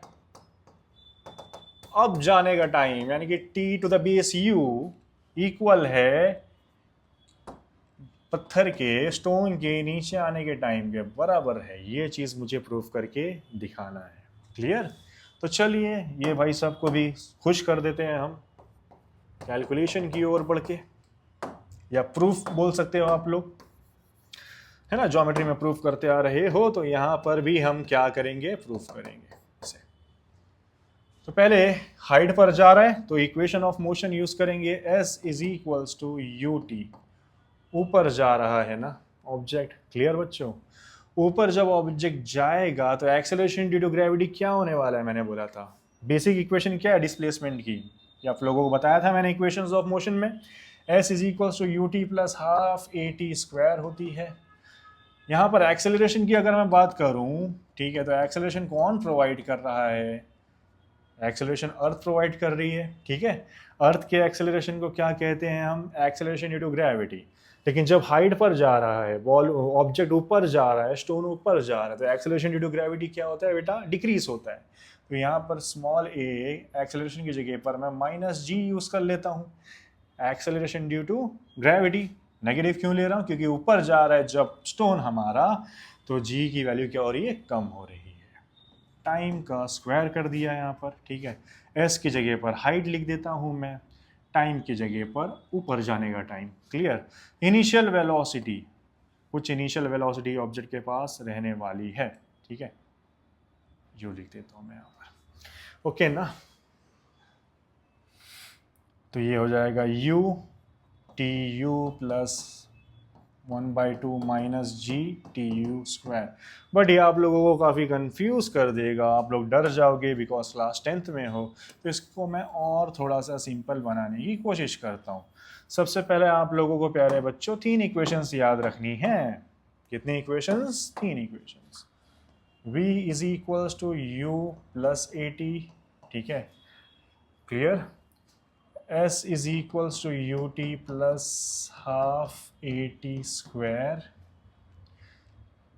अब जाने का टाइम यानी कि t to the base u equal है पत्थर के, स्टोन के नीचे आने के टाइम के बराबर है। ये चीज मुझे प्रूफ करके दिखाना है, क्लियर। तो चलिए ये भाई साहब को भी खुश कर देते हैं हम कैलकुलेशन की ओर बढ़ के, या प्रूफ बोल सकते हो आप लोग, है ना। ज्योमेट्री में प्रूफ करते आ रहे हो तो यहाँ पर भी हम क्या करेंगे, प्रूफ करेंगे इसे। तो पहले हाइट पर जा रहा है तो इक्वेशन ऑफ मोशन यूज करेंगे, s is equals to ut, ऊपर जा रहा है ना ऑब्जेक्ट, क्लियर बच्चों, ऊपर जब ऑब्जेक्ट जाएगा तो एक्सेलरेशन ड्यू टू ग्रेविटी क्या होने वाला है, मैंने बोला था बेसिक इक्वेशन क्या है डिस्प्लेसमेंट की, ये आप लोगों को बताया था मैंने इक्वेशंस ऑफ मोशन में। s is equals to u t plus half a t square होती है। यहाँ पर एक्सेलरेशन की अगर मैं बात करूँ, ठीक है, तो एक्सेलरेशन कौन प्रोवाइड कर रहा है, एक्सेलरेशन अर्थ प्रोवाइड कर रही है, ठीक है। अर्थ के एक्सेलरेशन को क्या कहते हैं हम, एक्सेलरेशन ड्यू टू ग्रेविटी। लेकिन जब हाइट पर जा रहा है, बॉल ऑब्जेक्ट ऊपर जा रहा है, स्टोन ऊपर जा रहा है, तो एक्सेलरेशन ड्यू टू ग्रेविटी क्या होता है बेटा, डिक्रीज होता है। तो यहाँ पर स्मॉल ए एक्सेलरेशन की जगह पर मैं माइनस जी यूज कर लेता हूँ। Acceleration due to gravity negative क्यों ले रहा हूँ, क्योंकि ऊपर जा रहा है जब स्टोन हमारा, तो जी की वैल्यू क्या हो रही है, कम हो रही है। टाइम का स्क्वायर कर दिया यहाँ पर, ठीक है। एस की जगह पर हाइट लिख देता हूँ मैं, टाइम की जगह पर ऊपर जाने का टाइम। क्लियर। इनिशियल वेलोसिटी, कुछ इनिशियल वेलोसिटी ऑब्जेक्ट के पास रहने वाली है, ठीक है, यू लिख देता हूँ मैं यहाँ पर, ओके ना। तो ये हो जाएगा u T U plus 1/2 minus g t you square. But ये आप लोगों को काफ़ी कंफ्यूज कर देगा, आप लोग डर जाओगे बिकॉज क्लास 10th में हो। तो इसको मैं और थोड़ा सा सिंपल बनाने की कोशिश करता हूँ। सबसे पहले आप लोगों को प्यारे बच्चों 3 इक्वेशंस याद रखनी है। कितनी equations, 3 equations. v is equals to u plus a t, ठीक है, clear. s is equals to ut plus half at square,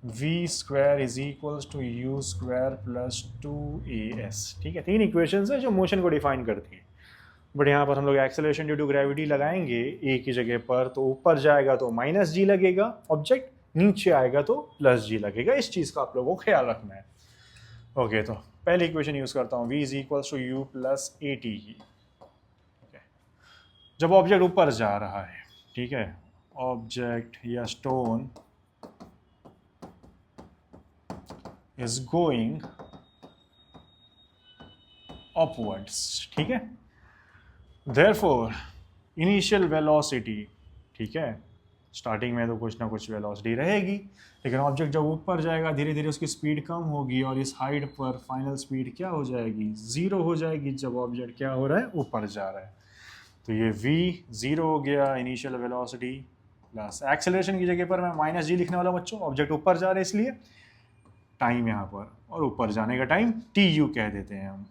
v square is equals to u square plus 2as, ठीक है। 3 इक्वेशंस है जो मोशन को define करती है। But यहाँ पर हम लोग एक्सेलरेशन ड्यू टू ग्रेविटी लगाएंगे ए की जगह पर, तो ऊपर जाएगा तो माइनस जी लगेगा ऑब्जेक्ट, नीचे आएगा तो प्लस जी लगेगा। इस चीज़ का आप लोगों को ख्याल रखना है। ओके, तो पहली इक्वेशन यूज करता हूँ, v is equals to u plus a t की। जब ऑब्जेक्ट ऊपर जा रहा है, ठीक है, ऑब्जेक्ट या स्टोन इज गोइंग अपवर्ड्स, ठीक है, देयरफॉर इनिशियल वेलोसिटी, ठीक है, स्टार्टिंग में तो कुछ ना कुछ वेलोसिटी रहेगी, लेकिन ऑब्जेक्ट जब ऊपर जाएगा धीरे धीरे उसकी स्पीड कम होगी और इस हाइट पर फाइनल स्पीड क्या हो जाएगी, 0 हो जाएगी जब ऑब्जेक्ट क्या हो रहा है, ऊपर जा रहा है। तो ये v 0 हो गया इनिशियल वेलोसिटी, प्लस एक्सेलरेशन की जगह पर मैं माइनस जी लिखने वाला बच्चों, ऑब्जेक्ट ऊपर जा रहे हैं इसलिए, टाइम यहाँ पर, और ऊपर जाने का टाइम टी यू कह देते हैं हम।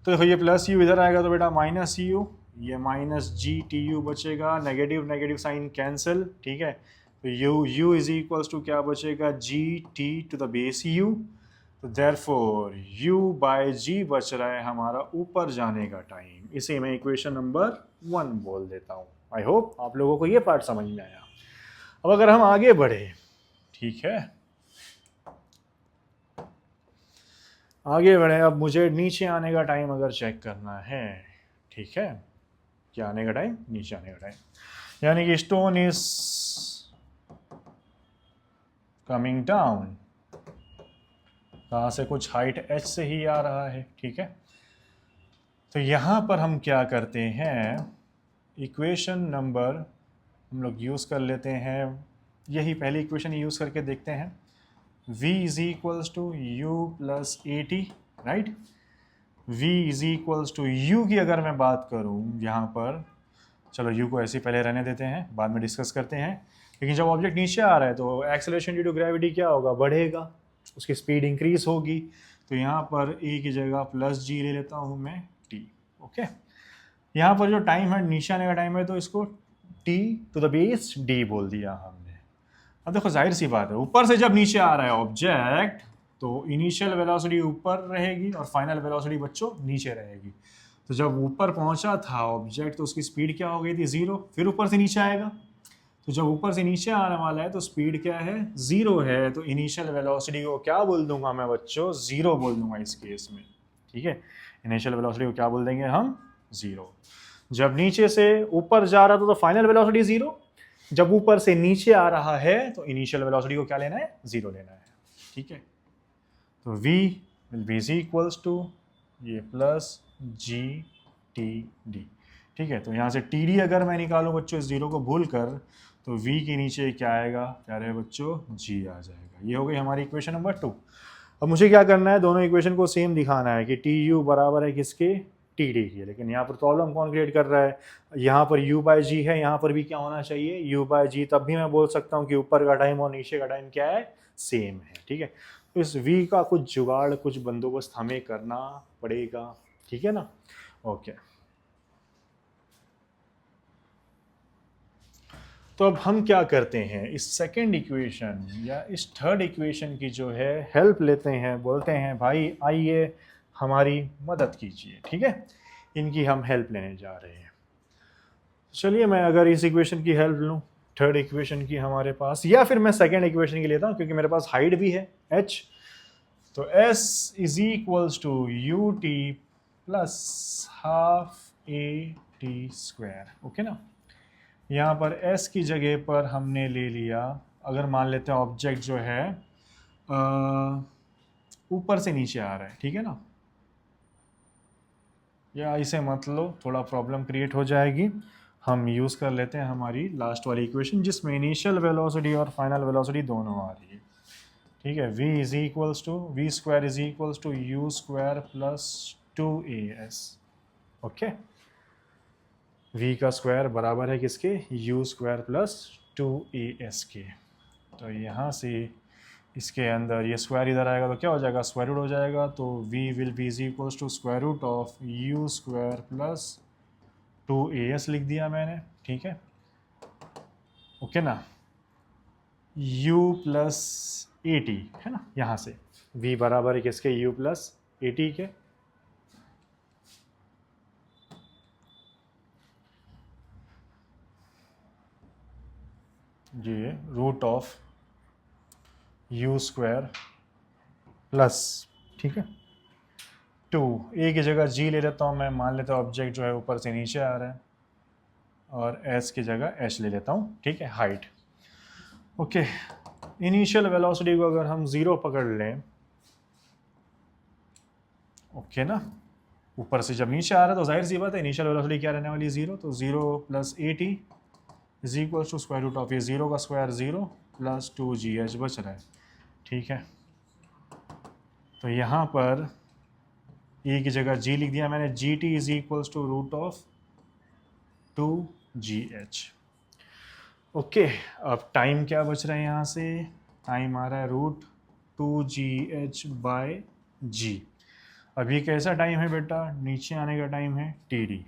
तो देखो ये प्लस यू इधर आएगा तो बेटा माइनस यू, ये माइनस जी टी यू बचेगा, नेगेटिव नेगेटिव साइन कैंसिल, ठीक है। तो यू इज इक्वल्स टू क्या बचेगा, g t to the base u. तो देयरफॉर u बाय g बच रहा है हमारा ऊपर जाने का टाइम। इसे मैं इक्वेशन नंबर 1 बोल देता हूँ। आई होप आप लोगों को ये पार्ट समझ में आया। अब अगर हम आगे बढ़े, ठीक है, आगे बढ़े, अब मुझे नीचे आने का टाइम अगर चेक करना है, ठीक है, क्या आने का टाइम, नीचे आने का टाइम, यानी कि स्टोन इज कमिंग डाउन, कहाँ से, कुछ हाइट h से ही आ रहा है, ठीक है। तो यहाँ पर हम क्या करते हैं, इक्वेशन नंबर हम लोग यूज़ कर लेते हैं, यही पहली इक्वेशन यूज़ करके देखते हैं। v is equals to u plus a t, right. v is equals to u की अगर मैं बात करूँ यहाँ पर, चलो u को ऐसे ही पहले रहने देते हैं, बाद में डिस्कस करते हैं। लेकिन जब ऑब्जेक्ट नीचे आ रहा है तो एक्सेलरेशन ड्यू टू ग्रेविटी क्या होगा, बढ़ेगा, उसकी स्पीड इंक्रीज होगी। तो यहाँ पर a की जगह प्लस जी ले लेता हूँ मैं t, ओके। यहाँ पर जो टाइम है, नीचे आने का टाइम है, तो इसको t to the base d बोल दिया हमने। अब देखो जाहिर सी बात है, ऊपर से जब नीचे आ रहा है ऑब्जेक्ट तो इनिशियल वेलोसिटी ऊपर रहेगी और फाइनल वेलोसिटी बच्चों नीचे रहेगी। तो जब ऊपर पहुंचा था ऑब्जेक्ट तो उसकी स्पीड क्या हो गई थी, 0, फिर ऊपर से नीचे आएगा। तो जब ऊपर से नीचे आने वाला है तो स्पीड क्या है, 0 है, तो इनिशियल वेलोसिटी को क्या बोल दूंगा मैं बच्चों, 0 बोल दूंगा इस केस में, ठीक है। इनिशियल वेलोसिटी को क्या बोल देंगे हम, 0। जब नीचे से ऊपर जा रहा था तो फाइनल वेलोसिटी 0, जब ऊपर से नीचे आ रहा है तो इनिशियल वेलोसिटी को क्या लेना है, 0 लेना है, ठीक है। तो v will be equals to ये प्लस जी टी डी, ठीक है, तो यहाँ से टी डी अगर मैं निकालूँ बच्चों इस 0 को भूल कर, तो v के नीचे क्या आएगा प्यारे बच्चों, g आ जाएगा। ये हो गई हमारी इक्वेशन नंबर 2। अब मुझे क्या करना है, दोनों इक्वेशन को सेम दिखाना है कि टी यू बराबर है किसके, टी डी की। लेकिन यहाँ पर प्रॉब्लम कौन क्रिएट कर रहा है, यहाँ पर u बाय जी है, यहाँ पर भी क्या होना चाहिए u बाय जी। तब भी मैं बोल सकता हूँ कि ऊपर का टाइम और नीचे का टाइम क्या है, सेम है। ठीक है, तो इस v का कुछ जुगाड़, कुछ बंदोबस्त हमें करना पड़ेगा। ठीक है ना, ओके। तो अब हम क्या करते हैं, इस सेकंड इक्वेशन या इस थर्ड इक्वेशन की जो है हेल्प लेते हैं, बोलते हैं भाई आइए हमारी मदद कीजिए। ठीक है, इनकी हम हेल्प लेने जा रहे हैं। चलिए मैं अगर इस इक्वेशन की हेल्प लूँ, थर्ड इक्वेशन की हमारे पास, या फिर मैं सेकंड इक्वेशन की लेता हूँ क्योंकि मेरे पास हाइट भी है h। तो s is equals to u t plus half a t square. Okay ना, यहाँ पर s की जगह पर हमने ले लिया, अगर मान लेते हैं ऑब्जेक्ट जो है ऊपर से नीचे आ रहा है। ठीक है ना, या इसे मत लो, थोड़ा प्रॉब्लम क्रिएट हो जाएगी। हम यूज़ कर लेते हैं हमारी लास्ट वाली इक्वेशन जिसमें इनिशियल वेलोसिटी और फाइनल वेलोसिटी दोनों आ रही है। ठीक है, v is equals to v square is equals to u square plus 2as। Okay, v का स्क्वायर बराबर है किसके, u स्क्वायर प्लस 2as के। तो यहाँ से इसके अंदर ये स्क्वायर इधर आएगा तो क्या हो जाएगा, स्क्वायर रूट हो जाएगा। तो v will be is equals to square root of u square plus 2as लिख दिया मैंने। ठीक है, ओके ना, u प्लस ए टी है ना, यहाँ से v बराबर है किसके, u प्लस ए टी के। ये root of u square plus, ठीक है, 2 a की जगह g ले लेता हूँ मैं, मान लेता हूँ ऑब्जेक्ट जो है ऊपर से नीचे आ रहा है, और s की जगह h ले लेता हूँ। ठीक है, हाइट। ओके, इनिशियल वेलोसिटी को अगर हम 0 पकड़ लें, ओके ना, ऊपर से जब नीचे आ रहा है तो जाहिर सी बात है इनिशियल वेलोसिटी क्या रहने वाली है, 0। तो 0 plus a t is equal to square root of ये 0 का स्क्वायर 0 प्लस 2gh बच रहा है। ठीक है, तो यहाँ पर e की जगह g लिख दिया मैंने, g t is equals to root of 2gh। Okay, अब टाइम क्या बच रहा है, यहाँ से टाइम आ रहा है रूट 2gh बाय जी। अब ये कैसा टाइम है बेटा, नीचे आने का टाइम है टी डी।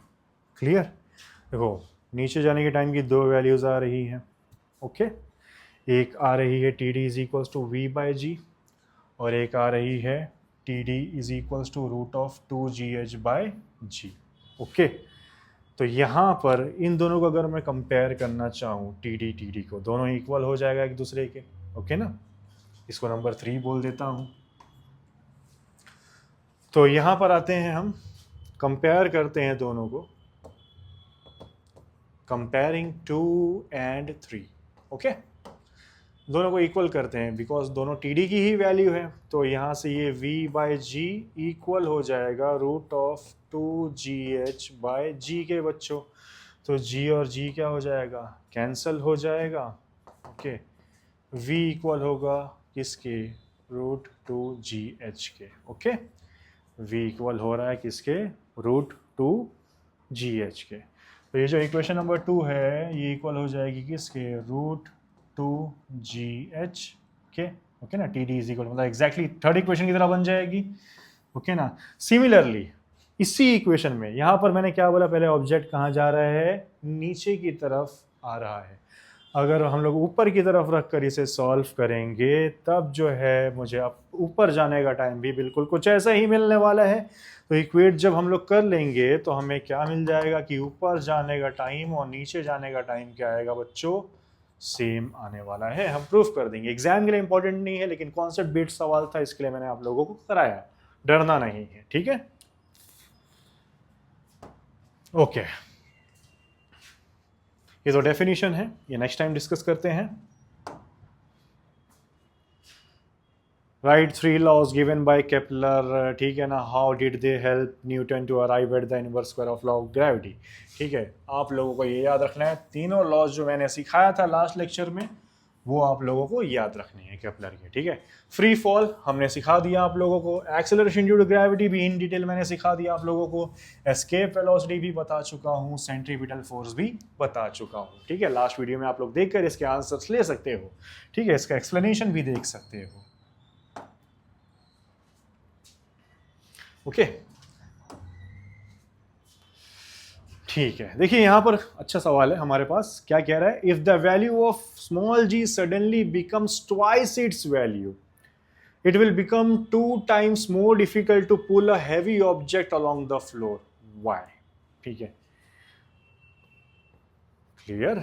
क्लियर, देखो नीचे जाने के टाइम की दो वैल्यूज़ आ रही हैं। ओके, एक आ रही है T D is equals to V by G, और एक आ रही है T D is equals to root of 2gh by G. Okay, तो यहाँ पर इन दोनों को अगर मैं कंपेयर करना चाहूँ टी डी को, दोनों इक्वल हो जाएगा एक दूसरे के। ओके ना, इसको नंबर 3 बोल देता हूँ। तो यहाँ पर आते हैं हम, कंपेयर करते हैं दोनों को, कंपेयरिंग 2 and 3। ओके, दोनों को इक्वल करते हैं बिकॉज दोनों टी डी की ही वैल्यू है। तो यहाँ से ये v बाई जी इक्वल हो जाएगा रूट ऑफ 2gh बाय जी के बच्चों। तो g और g क्या हो जाएगा, कैंसल हो जाएगा। ओके, v इक्वल होगा किसके, रूट 2gh के। ओके, v इक्वल हो रहा है किसके, रूट 2gh के। तो ये जो इक्वेशन नंबर 2 है ये इक्वल हो जाएगी किसके, रूट 2gh के। ओके ना, टी डी इज इक्वल, मतलब एग्जैक्टली थर्ड इक्वेशन की तरह बन जाएगी। ओके ना, सिमिलरली इसी इक्वेशन में यहाँ पर मैंने क्या बोला, पहले ऑब्जेक्ट कहाँ जा रहा है, नीचे की तरफ आ रहा है। अगर हम लोग ऊपर की तरफ रख कर इसे सॉल्व करेंगे तब जो है मुझे अब ऊपर जाने का टाइम भी बिल्कुल कुछ ऐसा ही मिलने वाला है। तो इक्वेट जब हम लोग कर लेंगे तो हमें क्या मिल जाएगा कि ऊपर जाने का टाइम और नीचे जाने का टाइम क्या आएगा बच्चों, सेम आने वाला है। हम प्रूफ कर देंगे, एग्जाम के लिए इंपॉर्टेंट नहीं है लेकिन कॉन्सेप्ट बेस्ड सवाल था इसके लिए मैंने आप लोगों को कराया, डरना नहीं है। ठीक है, ओके, ये तो डेफिनेशन है, ये नेक्स्ट टाइम डिस्कस करते हैं। Right 3 laws given by Kepler, ठीक है ना, how did they help Newton to arrive at the inverse square of law of gravity. ठीक है, आप लोगों को ये याद रखना है, तीनों लॉज जो मैंने सिखाया था लास्ट लेक्चर में वो आप लोगों को याद रखने हैं केपलर के। ठीक है, फ्री फॉल हमने सिखा दिया आप लोगों को, एक्सेलरेशन ड्यू टू ग्रेविटी भी इन डिटेल मैंने सिखा दिया आप लोगों को, एस्केप वेलोसिटी भी बता चुका हूँ, सेंट्रीपिटल फोर्स भी बता चुका हूँ। ठीक है, लास्ट वीडियो में आप लोग देखकर इसके आंसर्स ले सकते हो। ठीक है, इसका एक्सप्लेनेशन भी देख सकते हो। ओके, ठीक है, देखिए यहां पर अच्छा सवाल है हमारे पास, क्या कह रहा है, if the value of small g suddenly becomes twice its value it will become 2 times more difficult to pull a heavy object along the floor. Why? ठीक है, क्लियर।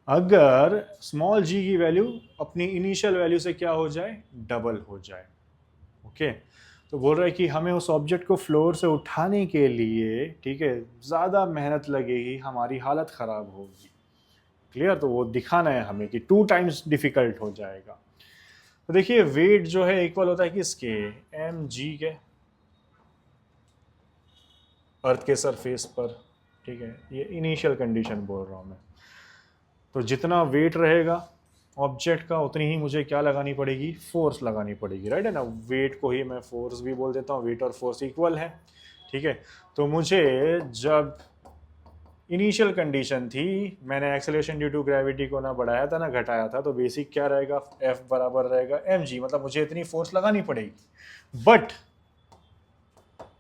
अगर स्मॉल जी की वैल्यू अपनी इनिशियल वैल्यू से क्या हो जाए, double हो जाए। ओके, तो बोल रहा है कि हमें उस ऑब्जेक्ट को फ्लोर से उठाने के लिए, ठीक है, ज़्यादा मेहनत लगेगी, हमारी हालत ख़राब होगी। क्लियर, तो वो दिखाना है हमें कि 2 times डिफिकल्ट हो जाएगा। तो देखिए वेट जो है इक्वल होता है किसके, एम जी के, अर्थ के सरफेस पर। ठीक है, ये इनिशियल कंडीशन बोल रहा हूँ मैं। तो जितना वेट रहेगा ऑब्जेक्ट का उतनी ही मुझे क्या लगानी पड़ेगी, फोर्स लगानी पड़ेगी, राइट है ना। वेट को ही मैं फोर्स भी बोल देता हूँ, वेट और फोर्स इक्वल है। ठीक है, तो मुझे जब इनिशियल कंडीशन थी, मैंने एक्सेलरेशन ड्यू टू ग्रेविटी को ना बढ़ाया था ना घटाया था, तो बेसिक क्या रहेगा, F बराबर रहेगा mg, मतलब मुझे इतनी फोर्स लगानी पड़ेगी। बट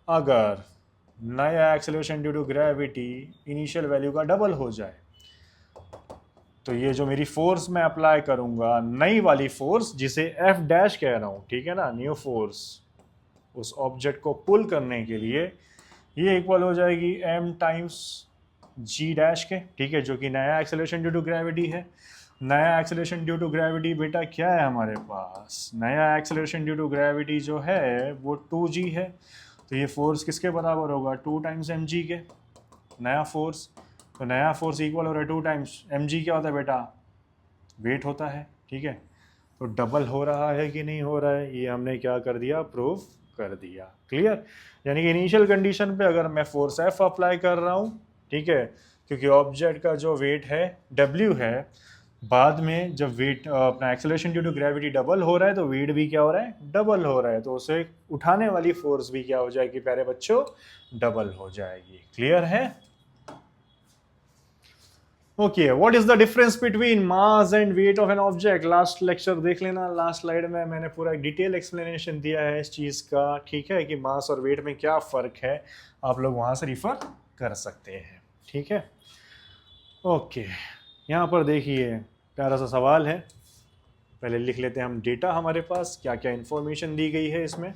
अगर नया acceleration due to gravity initial value का डबल हो जाए, तो ये जो मेरी फोर्स मैं अप्लाई करूंगा, नई वाली फोर्स जिसे F डैश कह रहा हूं, ठीक है ना, न्यू फोर्स, उस ऑब्जेक्ट को पुल करने के लिए, ये इक्वल हो जाएगी m टाइम्स जी डैश के। ठीक है, जो कि नया एक्सेलरेशन ड्यू टू ग्रेविटी है। नया एक्सेलरेशन ड्यू टू ग्रेविटी बेटा क्या है हमारे पास, नया एक्सेलरेशन ड्यू टू ग्रेविटी जो है वो 2g है। तो ये फोर्स किसके बराबर होगा, 2 टाइम्स mg के, नया फोर्स। तो नया फोर्स इक्वल हो रहा है 2 टाइम्स mg, क्या होता है बेटा, वेट होता है। ठीक है, तो डबल हो रहा है कि नहीं हो रहा है, ये हमने क्या कर दिया, प्रूव कर दिया। क्लियर, यानी कि इनिशियल कंडीशन पे अगर मैं फोर्स F अप्लाई कर रहा हूँ, ठीक है, क्योंकि ऑब्जेक्ट का जो वेट है W है, बाद में जब वेट अपना acceleration due to gravity double हो रहा है तो वेट भी क्या हो रहा है, डबल हो रहा है, तो उसे उठाने वाली फोर्स भी क्या हो जाएगी प्यारे बच्चों, डबल हो जाएगी। क्लियर है। Okay, what is the difference between mass and weight of an object, last lecture देख लेना, लास्ट स्लाइड में मैंने पूरा डिटेल एक्सप्लेनेशन दिया है इस चीज का। ठीक है, कि मास और वेट में क्या फर्क है, आप लोग वहां से रिफर कर सकते हैं। ठीक है, ओके, यहाँ पर देखिए प्यारा सा सवाल है, पहले लिख लेते हैं हम डेटा, हमारे पास क्या क्या इंफॉर्मेशन दी गई है इसमें।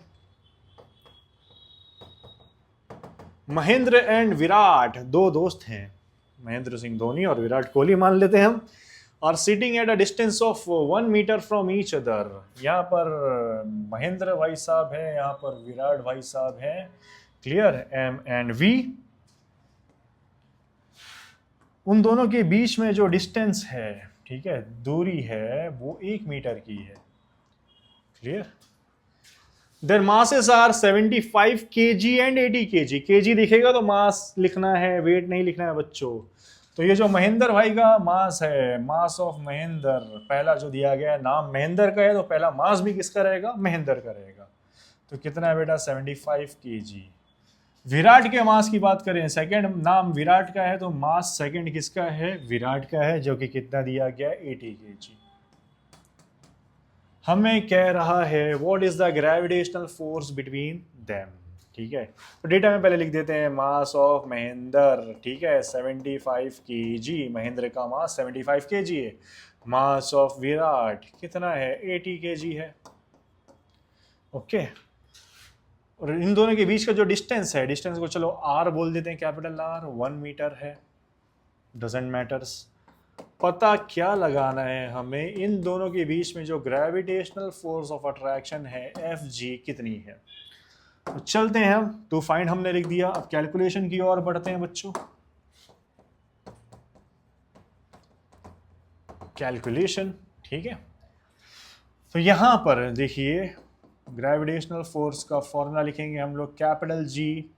महेंद्र एंड विराट दो दोस्त हैं, महेंद्र सिंह धोनी और विराट कोहली मान लेते हैं हम, और sitting at a distance of 1 metre from each other. यहाँ पर महेंद्र भाई साहब है, यहाँ पर विराट भाई साहब है। क्लियर, एम एंड वी, उन दोनों के बीच में जो डिस्टेंस है, ठीक है, दूरी है, वो 1 मीटर की है। Clear, there masses are 75 kg and 80 kg। kg दिखेगा तो मास लिखना है, वेट नहीं लिखना है बच्चों। तो ये जो महेंद्र भाई का मास है, मास ऑफ महेंद्र, पहला जो दिया गया है, नाम महेंद्र का है तो पहला मास भी किसका रहेगा, महेंद्र का रहेगा। तो कितना है बेटा, 75 kg। विराट के मास की बात करें, सेकंड नाम विराट का है तो मास सेकंड किसका है, विराट का है, जो कि कितना दिया गया है, 80 kg। हमें कह रहा है what is the gravitational force between them. ठीक है, तो डेटा में पहले लिख देते हैं, मास ऑफ महेंद्र, ठीक है, 75 kg, महेंद्र का मास 75 kg है। मास ऑफ विराट कितना है, 80 kg है। ओके, और इन दोनों के बीच का जो डिस्टेंस है, डिस्टेंस को चलो आर बोल देते हैं, कैपिटल आर, 1 मीटर है, डजेंट मैटर्स। पता क्या लगाना है हमें, इन दोनों के बीच में जो ग्रेविटेशनल फोर्स ऑफ अट्रैक्शन है एफ जी कितनी है। तो चलते हैं हम, टू फाइंड हमने लिख दिया, अब कैलकुलेशन की ओर बढ़ते हैं बच्चों। कैलकुलेशन, ठीक है, तो यहाँ पर देखिए ग्रेविटेशनल फोर्स का फॉर्मूला लिखेंगे हम लोग कैपिटल जी,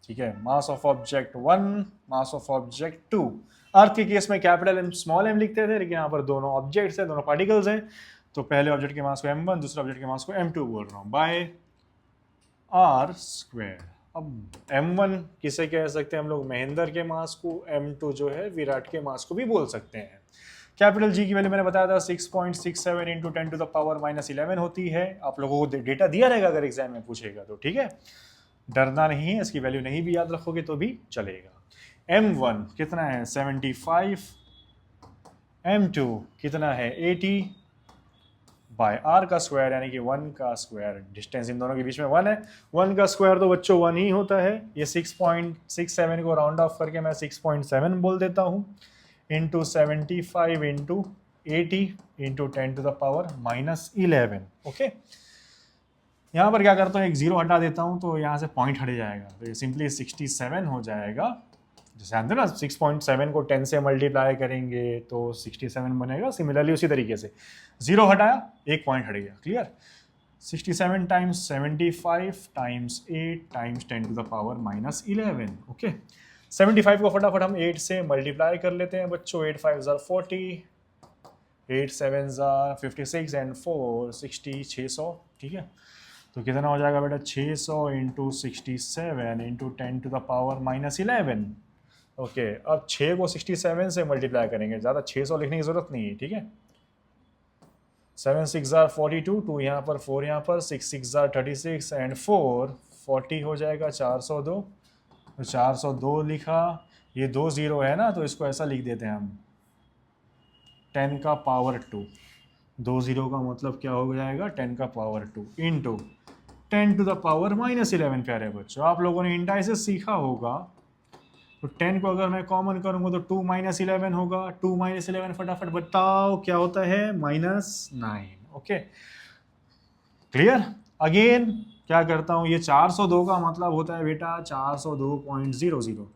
ठीक है, मास of object 1, mass of object 2। अर्थ के केस में कैपिटल एम स्मॉल एम लिखते थे, लेकिन यहाँ पर दोनों ऑब्जेक्ट्स हैं, दोनों पार्टिकल्स हैं, तो पहले ऑब्जेक्ट के मास को m1, दूसरे ऑब्जेक्ट के मास को m2 बोल रहा हूँ, बाय आर स्क्वायर। अब m1 किसे कह सकते हैं हम लोग, महेंद्र के मास को, m2 जो है विराट के मास को भी बोल सकते हैं। कैपिटल जी की वैल्यू मैंने बताया था 6.67 इंटू 10 टू द पावर -11 होती है। आप लोगों को डेटा दिया रहेगा अगर एग्जाम में पूछेगा तो, ठीक है, डरना नहीं है, इसकी वैल्यू नहीं भी याद रखोगे तो भी चलेगा। m1 कितना है 75, m2 कितना है 80 बाय आर का स्क्वायर यानी कि 1 का स्क्वायर, डिस्टेंस इन दोनों के बीच में 1 है, 1 का स्क्वायर तो बच्चों 1 ही होता है। ये 6.67 को राउंड ऑफ करके मैं 6.7 बोल देता हूँ, into 75 into 80 into 10 to the power -11। Okay, यहाँ पर क्या करता हूँ, एक जीरो हटा देता हूँ तो यहाँ से पॉइंट हट जाएगा, तो ये सिंपली 67 हो जाएगा। जैसे जानते ना 6.7 को 10 से मल्टीप्लाई करेंगे तो 67 बनेगा, सिमिलरली उसी तरीके से जीरो हटाया एक पॉइंट हट गया। Clear, 67 times 75 times 8 times 10 to the power -11। Okay, 75 को फटाफट हम 8 से मल्टीप्लाई कर लेते हैं बच्चों, 8 5 ज़ार 40, 8 7 ज़ार 56 एंड 4 60, 600। ठीक है, तो कितना हो जाएगा बेटा 600 into 67 into 10 to the power -11। Okay, अब 6 को 67 से मल्टीप्लाई करेंगे, ज़्यादा 600 लिखने की ज़रूरत नहीं है, ठीक है। 7 6 ज़ार 42, 2 यहाँ पर 4 यहाँ पर, 6 6 ज़ार 36 एंड 4 40 हो जाएगा 402। तो 402 लिखा, ये 2 0 है ना, तो इसको ऐसा लिख देते हैं हम 10 का पावर 2। 2 0 का मतलब क्या हो जाएगा 10 का power 2 into 10 to the power -11। प्यारे बच्चों, आप लोगों ने इंडाइसिस सीखा होगा, तो 10 को अगर मैं कॉमन करूंगा तो 2 -11 होगा, 2 -11 फटाफट बताओ क्या होता है -9। Okay, clear. अगेन क्या करता हूँ, ये 402 का मतलब होता है बेटा 402.00।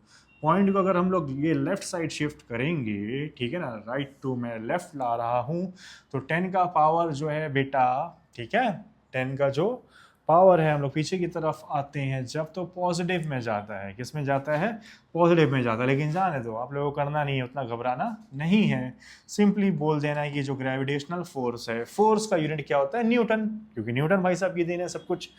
पॉइंट को अगर हम लोग ये लेफ्ट साइड शिफ्ट करेंगे, ठीक है ना, राइट टू मैं लेफ्ट ला रहा हूँ, तो 10 का पावर जो है बेटा, ठीक है, 10 का जो पावर है हम लोग पीछे की तरफ आते हैं जब, तो पॉजिटिव में जाता है। किस में जाता है, पॉजिटिव में जाता है। लेकिन जाने दो, आप लोगों को करना नहीं है, उतना घबराना नहीं है, सिंपली बोल देना है कि जो ग्रेविटेशनल फोर्स है, फोर्स का यूनिट क्या होता है न्यूटन, क्योंकि न्यूटन भाई साहब की देन है सब कुछ।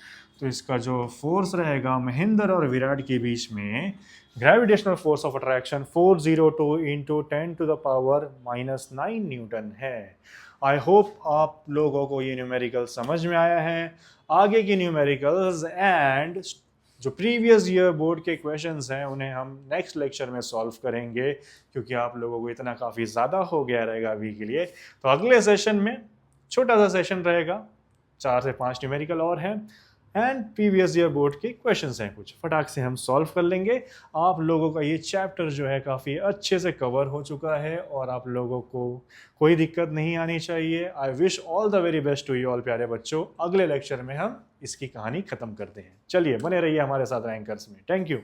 तो इसका जो फोर्स रहेगा महेंद्र और विराट के बीच में, gravitational force of attraction 402 into 10 to the power -9 newton है। आई होप आप लोगों को ये न्यूमेरिकल समझ में आया है। आगे की न्यूमेरिकल्स एंड जो प्रीवियस ईयर बोर्ड के क्वेश्चंस हैं उन्हें हम नेक्स्ट लेक्चर में सॉल्व करेंगे, क्योंकि आप लोगों को इतना काफ़ी ज़्यादा हो गया रहेगा अभी के लिए। तो अगले सेशन में छोटा सा सेशन रहेगा, 4 से 5 न्यूमेरिकल और हैं एंड प्रीवियस ईयर बोर्ड के क्वेश्चंस हैं, कुछ फटाक से हम सॉल्व कर लेंगे। आप लोगों का ये चैप्टर जो है काफ़ी अच्छे से कवर हो चुका है और आप लोगों को कोई दिक्कत नहीं आनी चाहिए। I wish all the very best to you all प्यारे बच्चों। अगले लेक्चर में हम इसकी कहानी खत्म करते हैं। चलिए बने रहिए हमारे साथ रैंकर्स में। Thank you.